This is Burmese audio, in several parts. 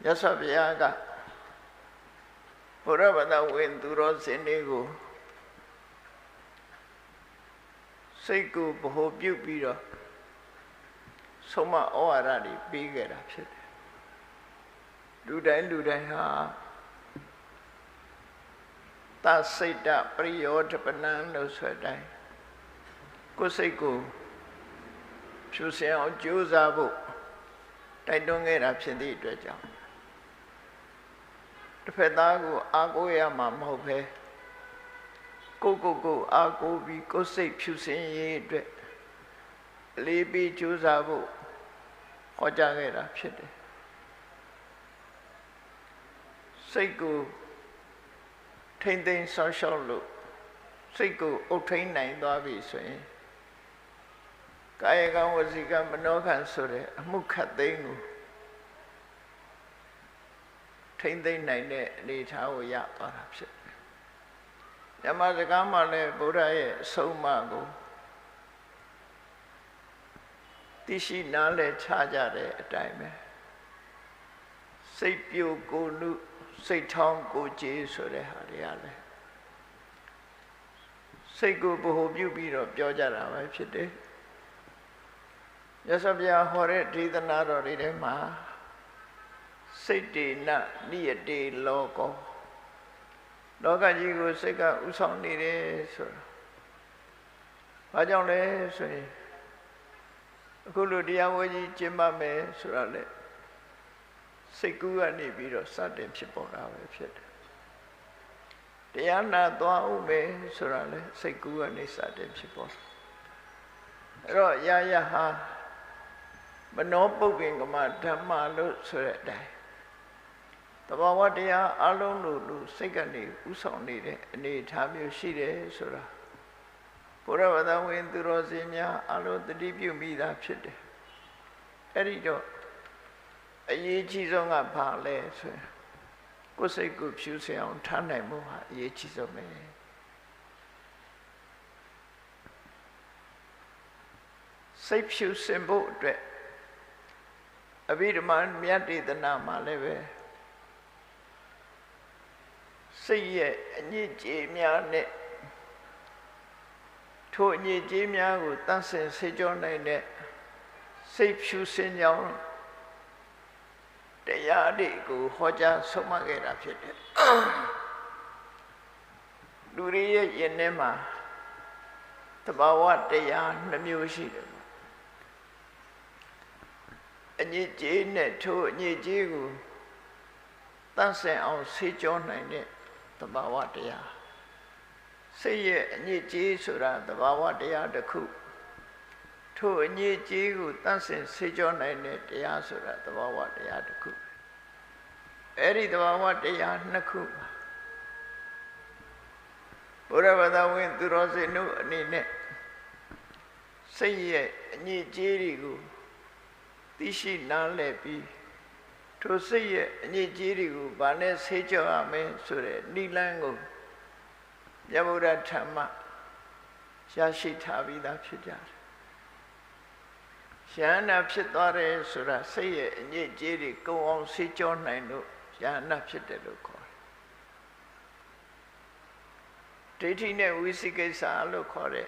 ရသော်ဘုရားကဘုရားဘာသာဝင်သူတော်စင်တွေကိုစိတ်ကိုဗဟိုပြုပြီးတော့ဆုံးမဩဝါဒတွေပေးခဲ့တာဖြစ်တယ်လူတိုင်းဟာသစိတ်တပရိယောဓပနံလို့ဆိုတိုင်းကိုယ်စိတ်ကိုဖြူစင်အောင်ကြိုးစားဖို့တိုက်တွန်းခဲ့တာဖြစ်သည့်အတွက်ကြောင့်တစ်ဖက်သားကိုအားကိုးရမှာမဟုတ်ပဲကိုအားကိုးပြီးကိုယ်စိတ်ဖြူစင်ရေးအတွက်အလေးပေးကြိုးစားဖို့ဟောကြားခဲ့တာဖြစ်တယ်စိတ်ကိုထိမ့်သိမ်းဆောင်းရှောက်လို့စိတ်ကိုအုပ်ထိန်းနိုင်သွားပြီဆိုရင်ကာယကံဝစီကံမနောကံဆိုတဲ့အမှုခတ်သိမ်းကိုထိမ့်သိမ်းနိုင်တဲ့အနေအထားကိုရသွားတာဖြစ်တယ်။ဓမ္မစကားမှာလည်းဘုရားရဲ့အဆုံးအမကိုသိရှိနားလည်ချကြတဲ့အတိုင်းပဲစိတ်ပြိုကိုယ်နုစိတ်ထောင်းကိုကြေးဆိုတဲ့ဟာတွေကလည်းစိတ်ကိုဗဟိုပြုပြီးတော့ပြောကြတာပဲဖြစ်တယ်။မြတ်စွာဘုရားဟောတဲ့ဒေသနာတော်တွေထဲမှာစိတ်တေနနိယတေလောကောလောကကြီးကိုစိတ်ကဥဆောင်နေတယ်ဆိုတာဘာကြောင့်လဲဆိုရင်အခုလိုတရားဝဲကြီးကျင့်ပါမယ်ဆိုတာလေစိတ်ကူးကနေပြီးတော့စတင်ဖြစ်ပေါ်တာပဲဖြစ်တယ်တရားနာသွားဦးမယ်ဆိုတာလေစိတ်ကူးကနေစတင်ဖြစ်ပေါ်အဲ့တော့ရဟာမနောပုပ္ပင်ကမဓမ္မလို့ဆိုတဲ့အတိုင်းတဘာဝတရားအလုံးလို့စိတ်ကနေဥဆောင်နေတဲ့အနေအထားမျိုးရှိတယ်ဆိုတာဘုရားဘာသာဝင်သူတော်စင်များအလုံးတတိပြုမိတာဖြစ်တယ်အဲ့ဒီတော့အရေးကြီးဆုံးကဘာလဲဆိုရင်ကိုယ်စိတ်ကိုဖြူစင်အောင်ထားနိုင်မှုဟာအရေးကြီးဆုံးပဲစိတ်ဖြူစင်ဖို့အတွက်အဘိဓမ္မာမြတ်ဒေသနာမှာလည်းပဲစိတ်ရဲ့အညစ်အကြေးများနဲ့ထိုအညစ်အကြေးများကိုတန့်စင်ဆေးကြောနိုင်တဲ့စိတ်ဖြူစင်ကြောင်းတရားတွေကိုဟောကြားဆုံးမခဲ့တာဖြစ်တယ်လူတွေရဲ့ယဉ်ထဲမှာတဘာဝတရားနှမျိုးရှိတယ်အညစ်အကြေးနဲ့ထိုအညစ်အကြေးကိုတန့်စင်အောင်ဆေးကြောနိုင်တဲ့တဘာဝတရားစိတ်ရဲ့အညစ်အကြေးဆိုတာတဘာဝတရားတစ်ခုထိုအညစ်အကြေးကိုတန့်စင်ဆေးကြောနိုင်တဲ့တရားဆိုတာတဘာဝတရားတစ်ခုအဲ့ဒီတဘာဝတရားနှစ်ခုဘုရားဘာသာဝင်သူတော်စင်တို့အနေနဲ့စိတ်ရဲ့အညစ်အကြေးတွေကိုသိရှိနားလည်ပြီးထိုစိတ်ရဲ့အညစ်အကြေးတွေကိုဗာနဲ့ဆေးကြောရမယ်ဆိုတဲ့နိလန်းကိုမြတ်ဗုဒ္ဓဓမ္မရရှိထားပြီးသားဖြစ်ကြတယ်။ယန္နာဖြစ်သွားတယ်ဆိုတာစိတ်ရဲ့အညစ်အကြေးတွေကုံအောင်ဆေးကြောနိုင်လို့ယန္နာဖြစ်တယ်လို့ခေါ်တယ်။ဒိဋ္ဌိနဲ့ဝိသိကိစ္စလို့ခေါ်တဲ့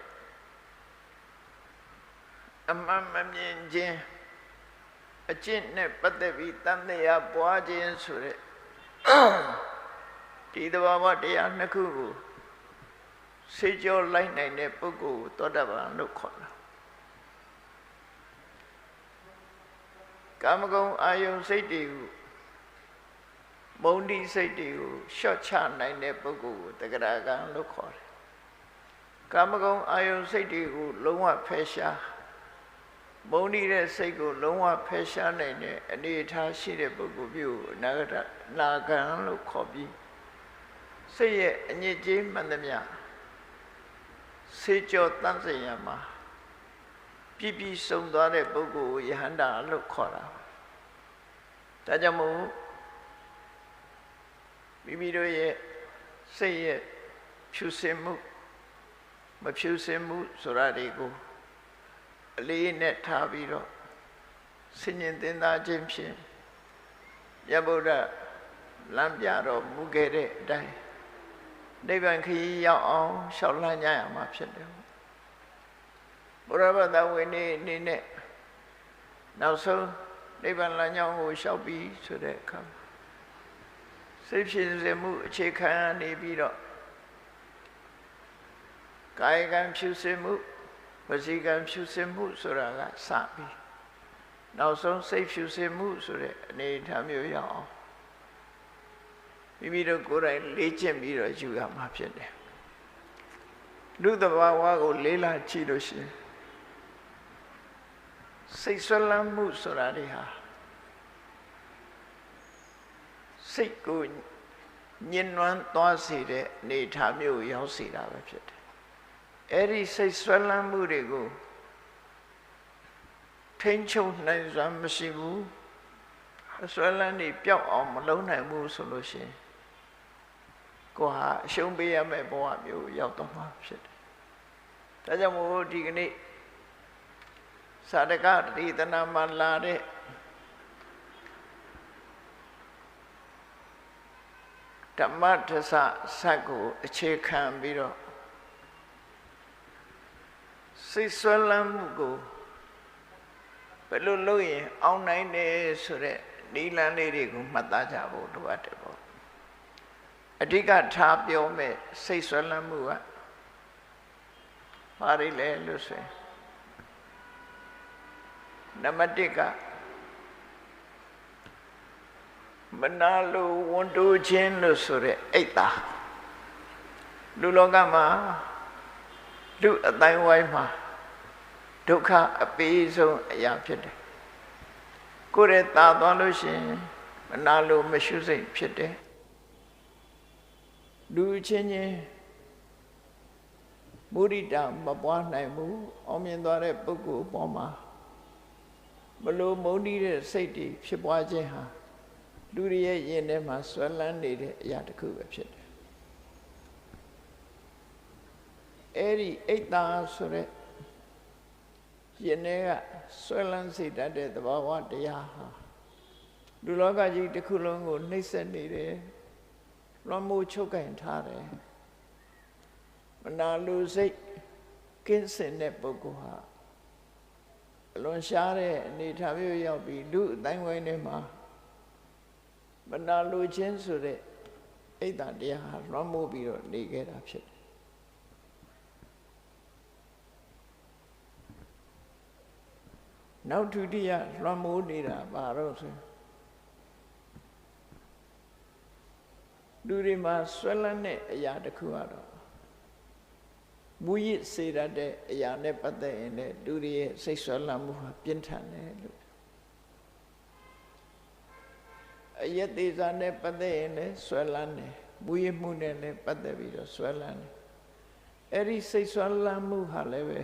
အမှန်မမြင်ခြင်းအကျင့်နဲ့ပတ်သက်ပြီးတန်တရားပွားခြင်းဆိုတဲ့ဒီသဘာဝတရားနှစ်ခုကိုဆေးကြောလိုက်နိုင်တဲ့ပုဂ္ဂိုလ်ကိုသောတာပန်လို့ခေါ်တာကာမဂုဏ်အာယုန်စိတ်တွေကိုမုန်းတိစိတ်တွေကိုရှော့ချနိုင်တဲ့ပုဂ္ဂိုလ်ကိုတဂရကံလို့ခေါ်တယ်ကာမဂုဏ်အာယုန်စိတ်တွေကိုလုံးဝဖယ်ရှားမုန်းနေတဲ့စိတ်ကိုလုံးဝဖယ်ရှားနိုင်တဲ့အနေအထားရှိတဲ့ပုဂ္ဂိုလ်မျိုးကိုနာဂံလို့ခေါ်ပြီးစိတ်ရဲ့အညစ်အကြေးမှန်သမျှဆေးကြောတန့်စင်ရမှာပြည့်ပြည့်စုံသွားတဲ့ပုဂ္ဂိုလ်ကိုယဟန္တာလို့ခေါ်တာဒါကြောင့်မို့မိမိတို့ရဲ့စိတ်ရဲ့ဖြူစင်မှုမဖြူစင်မှုဆိုတာတွေကိုအလေးနဲ့ထားပြီးတော့ဆင်ញင်သင်သားခြင်းဖြင့် မြတ်ဗုဒ္ဓလမ်းပြတော်မူခဲ့တဲ့အတိုင်းနိဗ္ဗာန်ခရီးရောက်အောင်ရှောက်လန်းကြရမှာဖြစ်တယ်ဘုရားဘာသာဝင်နေအနေနဲ့နောက်ဆုံးနိဗ္ဗာန်လမ်းကြောင်းကိုရှောက်ပြီးဆိုတဲ့အခါစိတ်ဖြစ်စေမှုအခြေခံနေပြီးတော့ကာယကံဖြူစင်မှုဝစီကံဖြူစင်မှုဆိုတာကစပြီးနောက်ဆုံးစိတ်ဖြူစင်မှုဆိုတဲ့အနေအထားမျိုးရအောင်မိမိတို့ကိုယ်တိုင်လေ့ကျင့်ပြီးတော့ယူရမှာဖြစ်တယ်လူသဘာဝကိုလေးလာကြည့်လို့ရှိရင်စိတ်ဆွလမ်းမှုဆိုတာတွေဟာစိတ်ကိုညှဉ်းနှွမ်းသွားစေတဲ့အနေအထားမျိုးရောက်စေတာပဲဖြစ်တယ်အဲ့ဒီစိတ်ဆွလမ်းမှုတွေကိုထိန်းချုပ်နိုင်စွမ်းမရှိဘူးအဆွလမ်းတွေပျောက်အောင်မလုပ်နိုင်ဘူးဆိုလို့ရှိရင်ကိုဟာအရှုံးပေးရမယ့်ဘဝမျိုးရောက်တော့မှာဖြစ်တယ်ဒါကြောင့်မို့ဒီကနေ့သာဓကဒေသနာမှာလာတဲ့ဓမ္မထဆဆတ်ကိုအခြေခံပြီးတော့စိတ်ဆွလမ်းမှုကိုဘယ်လိုလုပ်ရင်အောင်နိုင်တယ်ဆိုတဲ့နိလန်းလေးတွေကိုမှတ်သားကြဖို့လိုအပ်တယ်ပေါ့အဓိကထားပြောမဲ့စိတ်ဆွလမ်းမှုကဘာတွေလဲလို့ဆိုရင်နံပါတ်1ကမနာလိုဝန်တိုးခြင်းလို့ဆိုတဲ့အိတ်တာလူလောကမှာလူအတိုင်းဝိုင်းမှာဒုက္ခအပေးဆုံးအရာဖြစ်တယ်ကိုယ်ရဲ့တာသွားလို့ရှိရင်မနာလိုမရှုစိတ်ဖြစ်တယ်လူချင်းချင်းမုဒိတာမပွားနိုင်ဘူးအောင်မြင်သွားတဲ့ပုဂ္ဂိုလ်အပေါ်မှာဘလို့မုန်းတီးတဲ့စိတ်တွေဖြစ်ပွားခြင်းဟာလူတွေရဲ့ယင်ထဲမှာဆွဲလန်းနေတဲ့အရာတစ်ခုပဲဖြစ်တယ်အဲ့ဒီအိတ်တာဆိုတဲ့ယင်ထဲကဆွဲလန်းစေတတ်တဲ့သဘာဝတရားဟာလူလောကကြီးတစ်ခုလုံးကိုနှိမ့်ဆက်နေတယ်လွှမ်းမိုးချုပ်ကင်ထားတယ်မနာလိုစိတ်ကင်းစင်တဲ့ပုဂ္ဂိုလ်ဟာအလွန်ရှားတဲ့အနေထားမျိုးရောက်ပြီးလူအတိုင်းဝိုင်းထဲမှာမနာလိုခြင်းဆိုတဲ့အိတ်တာတရားဟာလွှမ်းမိုးပြီးတော့နေခဲ့တာဖြစ်တယ်နောက်ဒုတိယလွှမ်းမိုးနေတာဘာလို့ဆိုလူတွေမှာဆွဲလန်းတဲ့အရာတစ်ခုကတော့မူရစ်စေရတဲ့အရာနဲ့ပတ်သက်ရင်လည်းလူတွေရဲ့စိတ်ဆွဲလန်းမှုဟာပြင်းထန်တယ်လို့အယက်သေးစားနဲ့ပတ်သက်ရင်လည်းဆွဲလန်းတယ်မူရစ်မှုနဲ့လည်းပတ်သက်ပြီးတော့ဆွဲလန်းတယ်အဲ့ဒီစိတ်ဆွဲလန်းမှုဟာလည်းပဲ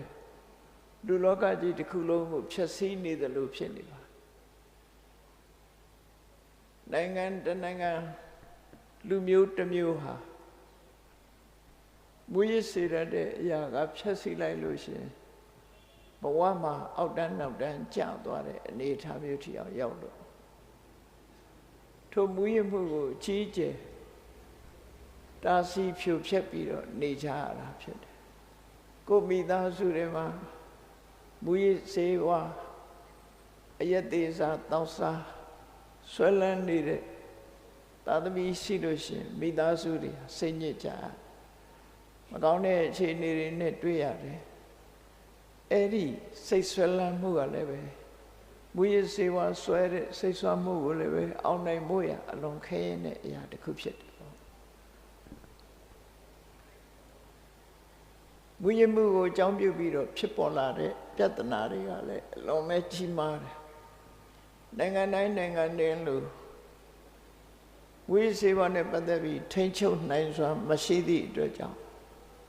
လူလောကကြီးတစ်ခုလုံးကိုဖျက်ဆီးနေတယ်လို့ဖြစ်နေပါနိုင်ငံတနိုင်ငံလူမျိုးတစ်မျိုးဟာမူရစ်စေရတဲ့အရာကဖျက်ဆီးလိုက်လို့ရှိရင်ဘဝမှာအောက်တန်းနောက်တန်းကျသွားတဲ့အနေအထားမျိုးထိအောင်ရောက်လို့ထိုမူရစ်မှုကိုကြီးကျယ်တာစီဖြိုဖျက်ပြီးတော့နေကြရတာဖြစ်တယ်ကိုမိသားစုတွေမှာမူရစ်စေဝါအယက်သေးစားတောက်စားဆွဲလန်းနေတဲ့သာသမီရှိလို့ရှိရင်မိသားစုတွေစိတ်ညစ်ကြမကောင်းတဲ့အခြေအနေတွေနဲ့တွေ့ရတယ်အဲ့ဒီစိတ်ဆွဲလန်းမှုကလည်းပဲမူရစ်စေဝါဆွဲတဲ့စိတ်ဆွမ်းမှုကိုလည်းပဲအောင်နိုင်ဖို့ရအလွန်ခဲရင်တဲ့အရာတစ်ခုဖြစ်တယ်မူရစ်မှုကိုအကြောင်းပြုပြီးတော့ဖြစ်ပေါ်လာတဲ့ပြဿနာတွေကလည်းအလွန်ပဲကြီးမားတယ်နိုင်ငံတိုင်းနိုင်ငံတွေလို့မူရစ်စေဝါနဲ့ပတ်သက်ပြီးထိန်းချုပ်နိုင်စွာမရှိသည့်အတွက်ကြောင့်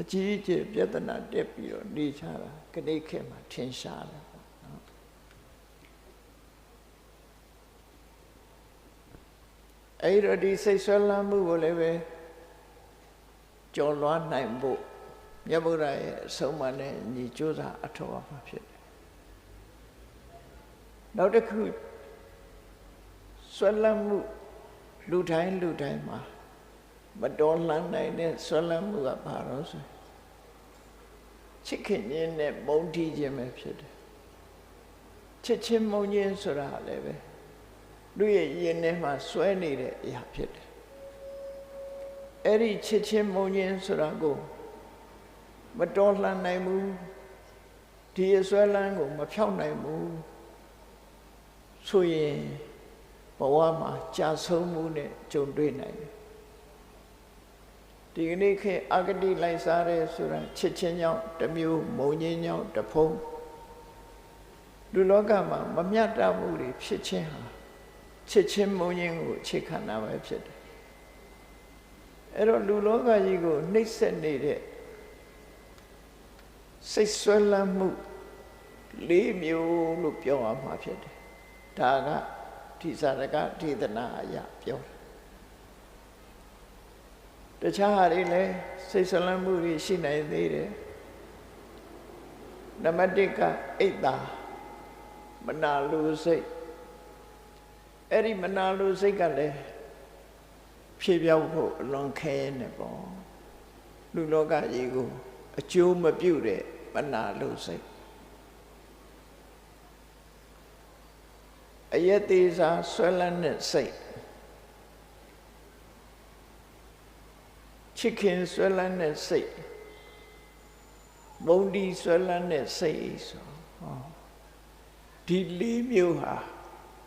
အကြီးအကျယ်ပြဿနာတက်ပြီးတော့နေချတာကနေ့ခေတ်မှာထင်ရှားတယ်နော်အဲ့ဒီဒီစိတ်ဆွဲလန်းမှုကိုလည်းပဲကျော်လွှားနိုင်ဖို့မြတ်ဗုဒ္ဓရဲ့အဆုံးအမနဲ့ညီကြိုးစားအထောက်အပံ့ဖြစ်တယ်နောက်တစ်ခုဆွဲလန်းမှု လူတိုင်းမှာမတော်လှန်နိုင်တဲ့ဆွဲလန်းမှုကဘာလို့ဆိုချစ်ခင်ခြင်းနဲ့မုန်းတီးခြင်းပဲဖြစ်တယ်ချစ်ချင်းမုန်းခြင်းဆိုတာလည်းပဲလူရဲ့ရင်ထဲမှာဆွဲနေတဲ့အရာဖြစ်တယ်အဲ့ဒီချစ်ချင်းမုန်းခြင်းဆိုတာကိုမတော်လှန်နိုင်ဘူးဒီအစွဲလန်းကိုမဖြောက်နိုင်ဘူးဆိုရင်ဘဝမှာကြာဆုံးမှုနဲ့ကြုံတွေ့နိုင်တယ်ဒီကနေ့ခေတ်အဂတိလိုက်စားရဲဆိုတာချစ်ချင်းကြောင့်တစ်မျိုးမုန်းခြင်းကြောင့်တစ်ဖုံးလူလောကမှာမမျှတမှုတွေဖြစ်ခြင်းဟာချစ်ချင်းမုန်းခြင်းကိုအခြေခံတာပဲဖြစ်တယ်အဲ့တော့လူလောကကြီးကိုနှိပ်စက်နေတဲ့စိတ်ဆွဲလန်းမှု၄မျိုးလို့ပြောရမှာဖြစ်တယ်ဒါကဒီစာရကဒေသနာအရာပြောတယ်တခြားဟာတွေလည်းစိတ်ဆွဲလန်းမှုတွေရှိနိုင်သေးတယ်နံပါတ်၁ကအိတ်တာမနာလိုစိတ်အဲ့ဒီမနာလိုစိတ်ကလည်းဖြည့်ပြောင်းဖို့အလွန်ခဲနေပေါ့လူလောကကြီးကိုအကျိုးမပြုတဲ့မနာလိုစိတ်အယက်သေးစားဆွဲလန်းတဲ့စိတ်ချစ်ခင်ဆွဲလန်းတဲ့စိတ်မုန်းတီးဆွဲလန်းတဲ့စိတ်ဆိုဒီ၄မျိုးဟာ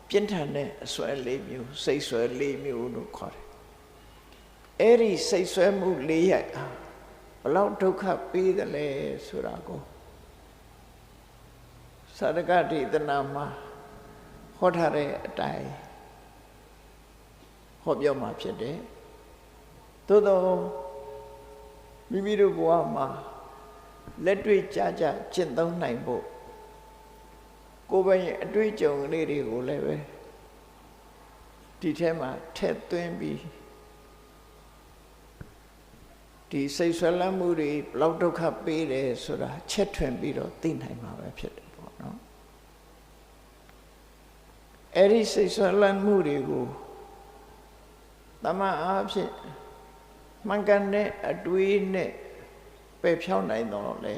ပြင်းထန်တဲ့အစွဲ၄မျိုးစိတ်ဆွဲ၄မျိုးလို့ခေါ်တယ်အဲ့ဒီစိတ်ဆွဲမှု၄ရပ်ဟာဘလောက်ဒုက္ခပေးတယ်လဲဆိုတာကိုစာရကဒေသနာမှာဟောထားတဲ့အတိုင်းဟောပြောမှာဖြစ်တယ်သို့သောမိမိတို့ဘဝမှာလက်တွေ့ကြကြကျင့်သုံးနိုင်ဖို့ကိုယ်ပိုင်အတွေ့အကြုံလေးတွေကိုလည်းပဲဒီထဲမှာထည့်သွင်းပြီးဒီစိတ်ဆွဲလန်းမှုတွေဘလောက်ဒုက္ခပေးတယ်ဆိုတာချက်ထွင်ပြီးတော့သိနိုင်မှာပဲဖြစ်တယ်ပေါ့နော်အဲ့ဒီစိတ်ဆွဲလန်းမှုတွေကိုတမန်အားဖြင့်မှန်ကန်တဲ့အတွေးနဲ့ပယ်ဖြောင်းနိုင်တော့လေ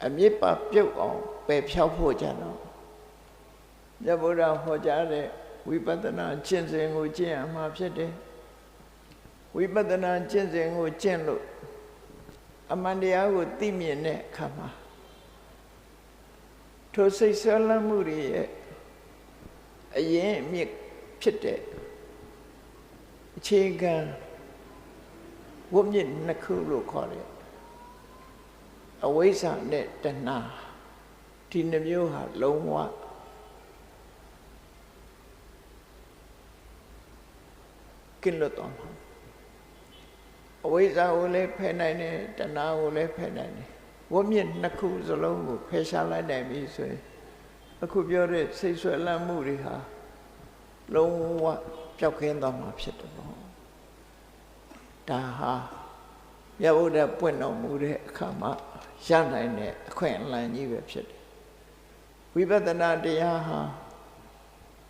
အမြစ်ပါပြုတ်အောင်ပယ်ဖြောင်းဖို့ကြတော့မြတ်ဗုဒ္ဓဟောကြားတဲ့ဝိပဿနာကျင့်စဉ်ကိုကျင့်ရမှာဖြစ်တယ်ဝိပဿနာကျင့်စဉ်ကိုကျင့်လို့အမှန်တရားကိုသိမြင်တဲ့အခါမှာထိုစိတ်ဆွဲလန်းမှုတွေရဲ့အရင်အမြစ်ဖြစ်တဲ့အခြေခံဝိမြစ်နှစ်ခုလို့ခေါ်တယ်အဝိဇ္ဇာနဲ့တဏှာဒီနှမျိုးဟာလုံးဝကင်းလွတ်သွားမှာအဝိဇ္ဇာကိုလည်းဖယ်နိုင်တယ်တဏှာကိုလည်းဖယ်နိုင်တယ်ဝိမြစ်နှစ်ခုစလုံးကိုဖယ်ရှားလိုက်နိုင်ပြီဆိုရင်အခုပြောတဲ့စိတ်ဆွဲလန်းမှုတွေဟာလုံးဝပျောက်ကင်းသွားမှာဖြစ်တယ်ပေါ့ဒါဟာမြတ်ဗုဒ္ဓပွင့်တော်မူတဲ့အခါမှာရနိုင်တဲ့အခွင့်အလမ်းကြီးပဲဖြစ်တယ်ဝိပဿနာတရားဟာ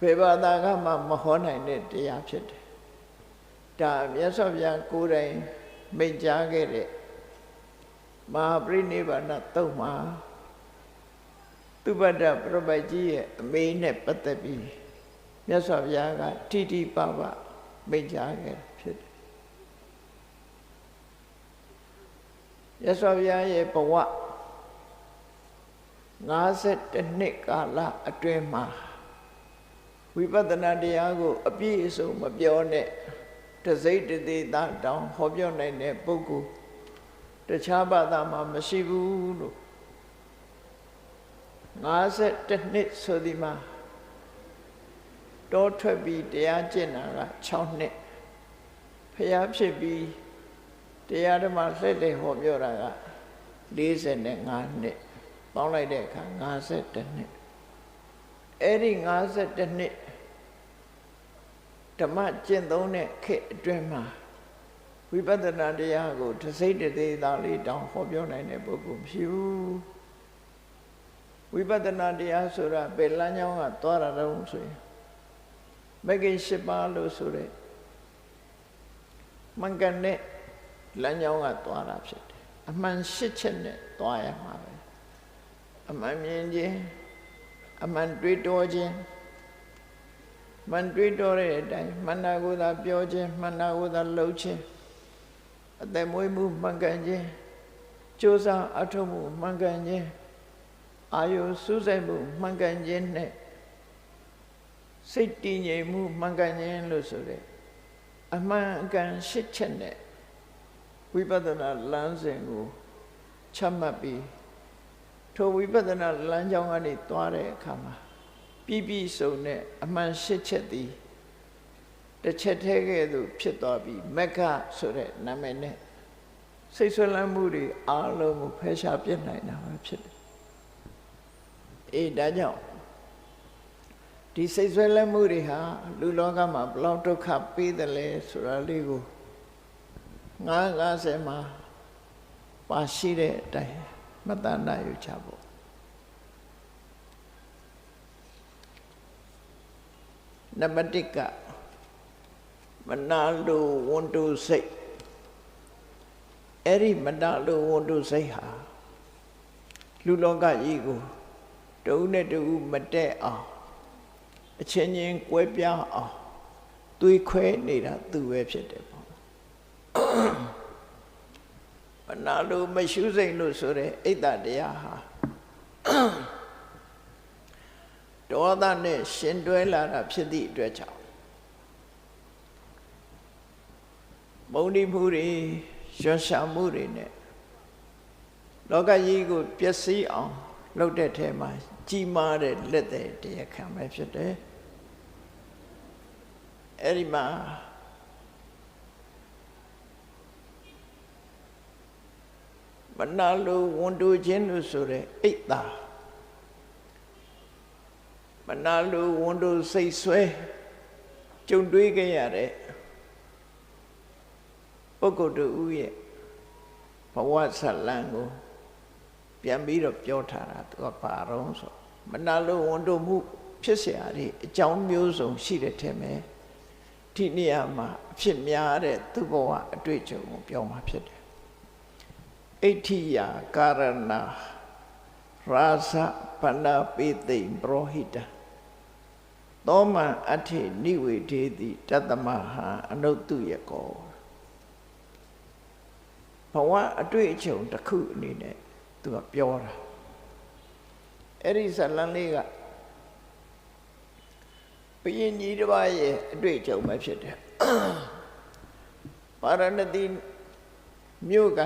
ဘယ်ဘာသာကမှမဟောနိုင်တဲ့တရားဖြစ်တယ်ဒါမြတ်စွာဘုရားကိုယ်တိုင်မိန့်ကြားခဲ့တဲ့မဟာပရိနိဗ္ဗာန်သုတ်မှာသုဘဒ္ဓပရပိုက်ကြီးရဲ့အမေနဲ့ပတ်သက်ပြီးမြတ်စွာဘုရားကတိတိပပမိန့်ကြားခဲ့ဖြစ်တယ်မြတ်စွာဘုရားရဲ့ဘဝ52နှစ်ကာလအတွင်းမှာဝိပဿနာတရားကိုအပြည့်အစုံမပြောနဲ့တစိတ်တသေးသားတောင်ဟောပြောနိုင်တဲ့ပုဂ္ဂိုလ်တခြားဘာသာမှာမရှိဘူးလို့52နှစ်ဆိုဒီမှာတောထွက်ပြီးတရားကျင့်တာက6နှစ်ဖျားဖြစ်ပြီးတရားဓမ္မလှည့်လည်ဟောပြောတာက45နှစ်ပေါင်းလိုက်တဲ့အခါ52နှစ်အဲ့ဒီ52နှစ်ဓမ္မကျင့်သုံးတဲ့ခေတ်အတွင်းမှာဝိပဿနာတရားကိုတစိတ်တသေးသားလေးတောင်ဟောပြောနိုင်တဲ့ပုဂ္ဂိုလ်မရှိဘူးဝိပဿနာတရားဆိုတာဘယ်လမ်းကြောင်းကသွားတာတုံးဆိုရင် မဂ္ဂင်၈ပါးလို့ဆိုတဲ့မှန်ကန်တဲ့လမ်းကြောင်းကသွားတာဖြစ်တယ်အမှန်၈ချက်နဲ့သွားရမှာပဲအမှန်မြင်ခြင်းအမှန်တွေးတောခြင်းမှန်တွေးတောတဲ့အတိုင်းမှန်တာကိုသာပြောခြင်းမှန်တာကိုသာလုပ်ခြင်းအသက်မွေးမှုမှန်ကန်ခြင်းကြိုးစားအထောက်မှုမှန်ကန်ခြင်းအာယုစူးစိုက်မှုမှန်ကန်ခြင်းနဲ့စိတ်တည်ငြိမ်မှုမှန်ကန်ခြင်းလို့ဆိုတဲ့အမှန်အကန်၈ချက်နဲ့ဝိပဿနာလမ်းစဉ်ကိုချမှတ်ပြီးထိုဝိပဿနာလမ်းကြောင်းကနေသွားတဲ့အခါမှာပြည့်စုံတဲ့အမှန်၈ချက်သည်တစ်ချက်တည်းကဲ့သို့ဖြစ်သွားပြီးမက္ခဆိုတဲ့နာမည်နဲ့စိတ်ဆွဲလန်းမှုတွေအားလုံးကိုဖယ်ရှားပြစ်နိုင်တာပဲဖြစ်တယ်ဒါကြောင့်ဒီစိတ်ဆွဲလန်းမှုတွေဟာလူလောကမှာဘလောက်ဒုက္ခပေးတယ်လဲဆိုတာလေးကို950မှာပါရှိတဲ့အတိုင်းမတန်နိုင်ယူချဖို့နံပါတ်1ကမနာလိုဝန်တိုစိတ်အဲ့ဒီမနာလိုဝန်တိုစိတ်ဟာလူလောကကြီးကိုတဦးနဲ့တဦးမတည့်အောင်အချင်းချင်းကွဲပြားအောင်သွေးခွဲနေတာသူပဲဖြစ်တယ်ပေါ့မနာလိုမရှုစိတ်လို့ဆိုတဲ့အိတ်တတရားဟာဒေါသနဲ့ရှင်တွဲလာတာဖြစ်သည့်အတွက်ကြောင့်မုန်းတိမှုတွေရွှရှာမှုတွေနဲ့လောကကြီးကိုပျက်စီးအောင်လုပ်တဲ့ထဲမှာကြီးမားတဲ့လက်သည်တရားခံပဲဖြစ်တယ်အဲ့ဒီမှာမနာလိုဝန်တိုခြင်းလို့ဆိုတဲ့အိတ်တာမနာလိုဝန်တိုစိတ်ဆွဲကြုံတွေ့ခဲ့ရတဲ့ပုဂ္ဂိုလ်တူရဲ့ဘဝဇာတ်လမ်းကိုပြန်ပြီးတော့ပြောထားတာသူကဘာတော့ဆိုမနာလိုဝန်တိုမှုဖြစ်เสียရတဲ့အကြောင်းမျိုးစုံရှိတဲ့ထဲမှာဒီနေရာမှာအဖြစ်များတဲ့သူ့ဘဝအတွေ့အကြုံကိုပြောမှာဖြစ်တယ်အဋ္ဌိယကာရဏရာဇပနာပိသိံပရောဟိတသောမအဋ္ဌိနိဝေဒေတိတတ္တမဟာအနုတ္တုယကောဘဝအတွေ့အကြုံတစ်ခုအနေနဲ့သူကပြောတာအဲ့ဒီဇလန်လေးကဘုရင်ကြီးတစ်ပါးရဲ့အတွေ့အကြုံပဲဖြစ်တယ်ပါရဏသီမြို့က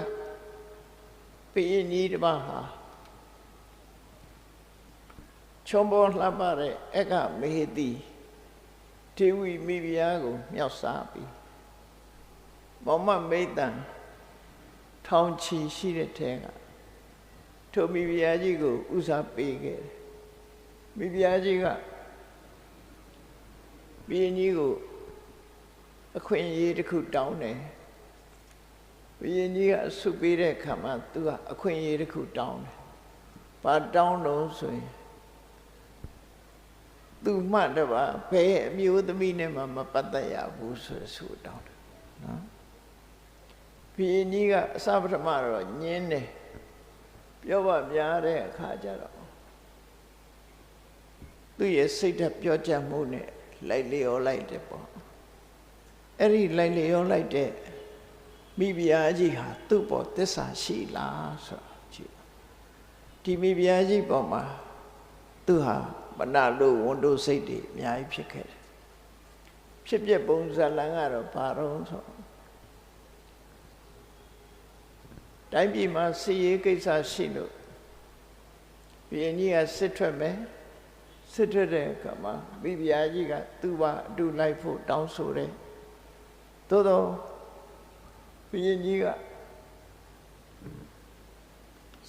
ဘုရင်ကြီးတစ်ပါးဟာချုံပေါ်လှပတဲ့အက္ခမေဟတိဒေဝီမိဖုရားကိုမြောက်စားပြီးမောမမိတ်တံထောင်ချီရှိတဲ့ထဲကထိုမိဖုရားကြီးကိုဥစားပေးခဲ့တယ်မိဖုရားကြီးကဘုရင်ကြီးကိုအခွင့်အရေးတစ်ခုတောင်းတယ်ဘုရင်ကြီးကအဆုပေးတဲ့အခါမှာသူကအခွင့်အရေးတစ်ခုတောင်းတယ်ဘာတောင်းလို့ဆိုရင်သူမှတ်တော့ဘယ်အမျိုးသမီးနဲ့မှမပတ်သက်ရဘူးဆိုဆိုတောင်းတယ်နော်ဘုရင်ကြီးကအစပထမတော့ညင်းတယ်ပြောပါများတဲ့အခါကျတော့သူ့ရဲ့စိတ်ဓာတ်ပြောကြမှုနဲ့လိုက်လျောလိုက်တယ်ပေါ့အဲ့ဒီလိုက်လျောလိုက်တဲ့မိဖုရားကြီးဟာသူ့ပေါ်သစ္စာရှိလားဆိုတာကြည့်ဒီမိဖုရားကြီးပေါ်မှာသူဟာမနာလိုဝန်တိုစိတ်တွေအများကြီးဖြစ်ခဲ့တယ်ဖြစ်ပြပုံဇာလံကတော့ဘာတော့ဆိုတိုင်းပြည်မှာစီရေးကိစ္စရှိလို့ဘုရင်ကြီးကစစ်ထွက်မယ်စစ်ထွက်တဲ့အခါမှာမိဖုရားကြီးကသူ့ဘာအတူလိုက်ဖို့တောင်းဆိုတယ်သို့တော့ဘုရင်ကြီးက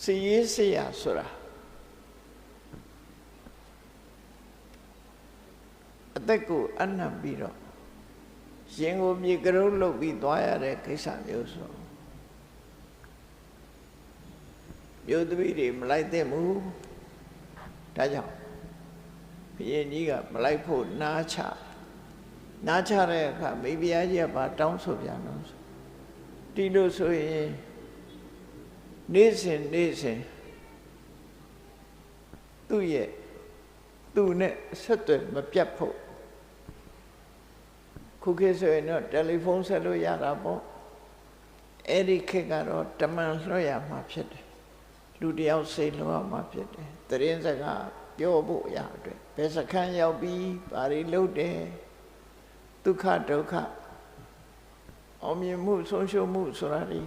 စီရေးစရာဆိုတာအသက်ကိုအနှံ့ပြီးတော့ရင်ကိုမြေကရုံးလုပ်ပြီးသွားရတဲ့ကိစ္စမျိုးဆိုမျိုးသမီးတွေမလိုက်သင့်ဘူးဒါကြောင့်ဘုရင်ကြီးကမလိုက်ဖို့နားချ နားချတဲ့အခါမိဖုရားကြီးကပါတောင်းဆိုပြန်တော့ဒီလိုဆိုရင်နေ့စဉ်သူနဲ့ဆက်သွယ်မပြတ်ဖို့ခုခေတ်ဆိုရင်တော့တယ်လီဖုန်းဆက်လို့ရတာပေါ့အဲ့ဒီခေတ်ကတော့တမန်လွှတ်ရမှာဖြစ်တယ်လူတယောက်စိတ်လွှတ်မှာဖြစ်တယ်သတင်းစကားပြောဖို့ရအတွက်ဘယ်စခန်းရောက်ပြီးဘာတွေလုပ်တယ်ဒုက္ခဒုက္ခအောင်မြင်မှုဆုံးရှုံးမှုဆိုတာဒီ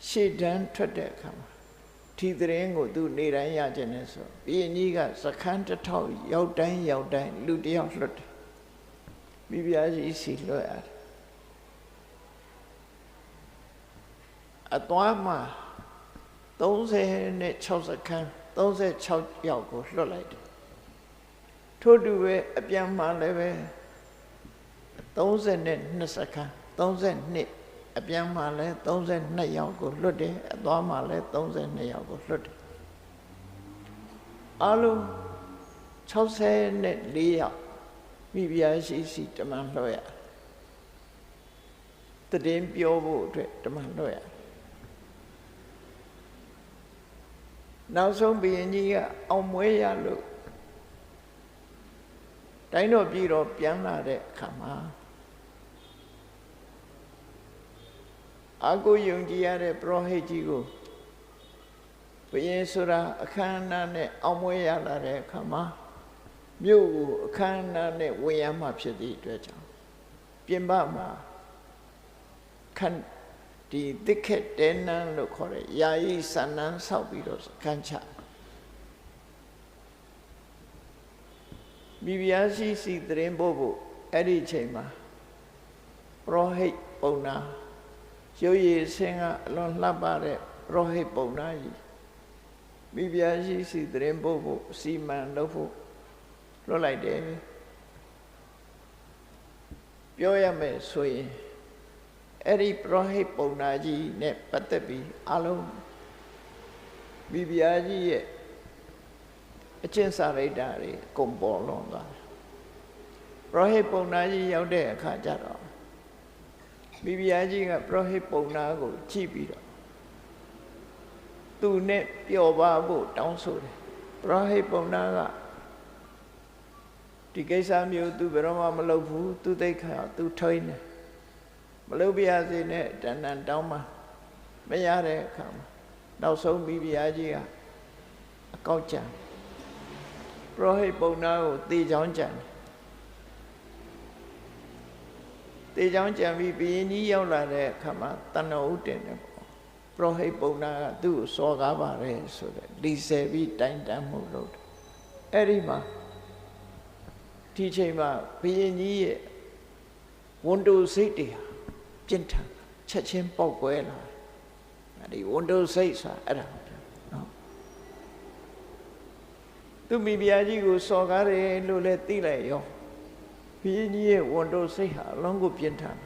ရှေ့တန်းထွက်တဲ့အခါမှာဒီသတင်းကိုသူနေတိုင်းရခြင်းနဲ့ဆိုဘုရင်ကြီးကစခန်းတစ်ထောက်ရောက်တိုင်းလူတယောက်လွတ်တယ်မိဖုရားကြီးစီလွတ်ရတယ်အသွားမှာ36စခန်း36ယောက်ကိုလွတ်လိုက်တယ်ထို့တူပဲအပြန်မှာလည်းပဲ32စခန်း32အပြန်မှာလည်း32ယောက်ကိုလွတ်တယ်အသွားမှာလည်း32ယောက်ကိုလွတ်တယ်အလုံး64ယောက်မိဖုရားရှိစီတမန်လွှတ်ရတည်င်းပြောဖို့အတွက်တမန်လွှတ်ရနောက်ဆုံးဘုရင်ကြီးကအောင်မွေးရလို့တိုင်းတော်ပြည်တော်ပြန်လာတဲ့အခါမှာအာကိုယုံကြည်ရတဲ့ပရောဟိတ်ကြီးကိုဘုရင်ဆိုတာအခမ်းအနားနဲ့အောင်မွေးရလာတဲ့အခါမှာမြို့ကိုအခမ်းအနားနဲ့ဝင်ရမှဖြစ်သည့်အတွက်ကြောင့်ပြင်ပမှာဒီတိခက်တဲနန်းလို့ခေါ်တဲ့ယာယီဆန္နန်းဆောက်ပြီးတော့ခန်းချမိဖုရားရှိစီသတင်းပို့ဖို့အဲ့ဒီအချိန်မှာပရောဟိတ်ပုံနာရုပ်ရည်ဆင်းကအလွန်လှပတဲ့ပရောဟိတ်ပုံနာကြီးမိဖုရားရှိစီသတင်းပို့ဖို့စီမံလုပ်ဖို့လွတ်လိုက်တယ်ပြောရမယ်ဆိုရင်အဲ့ဒီပရောဟိတ်ပုံနာကြီးနဲ့ပတ်သက်ပြီးအလုံးမိဖုရားကြီးရဲ့အကျင့်စာရိတ္တတွေကုန်ပေါ်လွန်သွားတယ်ပရောဟိတ်ပုံနာကြီးရောက်တဲ့အခါကျတော့မိဖုရားကြီးကပရောဟိတ်ပုံနာကိုကြည့်ပြီးတော့သူနဲ့ပျော်ပါဖို့တောင်းဆိုတယ်ပရောဟိတ်ပုံနာကဒီကိစ္စမျိုးသူဘယ်တော့မှမလုပ်ဘူးသူသိခါသူထိန်းတယ်မလုပ်ပြရစေနဲ့တဏ္ဍန်တောင်းမှမရတဲ့အခါမှာနောက်ဆုံးမိဖုရားကြီးကအကောက်ကြံပရောဟိတ်ပုံနာကိုတေချောင်းကြံတေချောင်းကြံပြီးဘုရင်ကြီးရောက်လာတဲ့အခါမှာတဏ္ဍဥတင်တယ်ပေါ့ပရောဟိတ်ပုံနာကသူ့ကိုစော်ကားပါတယ်ဆိုတဲ့လီဆယ်ပြီးတိုင်တန်းမှုလုပ်တယ်အဲ့ဒီမှာဒီချိန်မှာဘုရင်ကြီးရဲ့ဝန်တိုစိတ်တွေပြင်းထန်ချက်ချင်းပေါက်ကွဲလာဒီဝန်တိုစိတ်ဆိုတာအဲ့ဒါနော်သူမိဖုရားကြီးကိုစော်ကားတယ်လို့လည်းသိလိုက်ရောဘုရင်ကြီးရဲ့ဝန်တိုစိတ်ဟာအလုံးကိုပြင်းထန်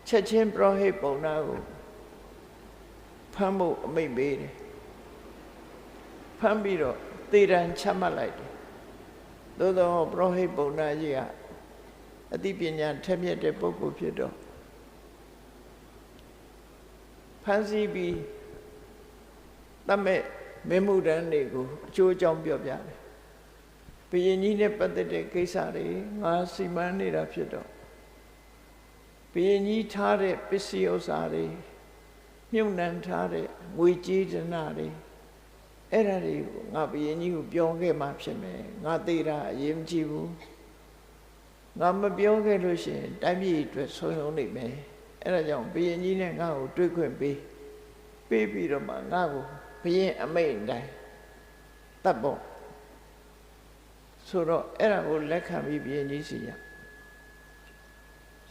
ချက်ချင်းပရောဟိတ်ပုံနာကိုဖမ်းဖို့အမိန့်ပေးတယ်ဖမ်းပြီးတော့သေဒဏ်ချမှတ်လိုက်တယ်သို့သောပရောဟိတ်ပုံနာကြီးကအသိပညာထက်မြက်တဲ့ပုဂ္ဂိုလ်ဖြစ်တော့ဖမ်းဆီးပြီးတတ်မဲ့မင်းမှုတန်းတွေကိုအကျိုးအကြောင်းပြောပြတယ်ဘုရင်ကြီးနဲ့ပတ်သက်တဲ့ကိစ္စတွေငါစီမံနေတာဖြစ်တော့ဘုရင်ကြီးထားတဲ့ပစ္စည်းဥစ္စာတွေမြုပ်နှံထားတဲ့ငွေကြေးဒနာတွေအဲ့ဒါတွေကိုငါဘုရင်ကြီးကိုပြောခဲ့မှဖြစ်မယ်ငါသိတာအရေးမကြီးဘူးငါမပြောခဲ့လို့ရှိရင်တိုင်းပြည်အတွက်ဆုံးရှုံးနေမယ်အဲ့ဒါကြောင့်ဘုရင်ကြီးနဲ့ငါ့ကိုတွေ့ခွင့်ပေးပြီးတော့မှငါ့ကိုဘုရင်အမိန့်တိုင်းတတ်ဖို့ဆိုတော့အဲ့ဒါကိုလက်ခံပြီးဘုရင်ကြီးစီ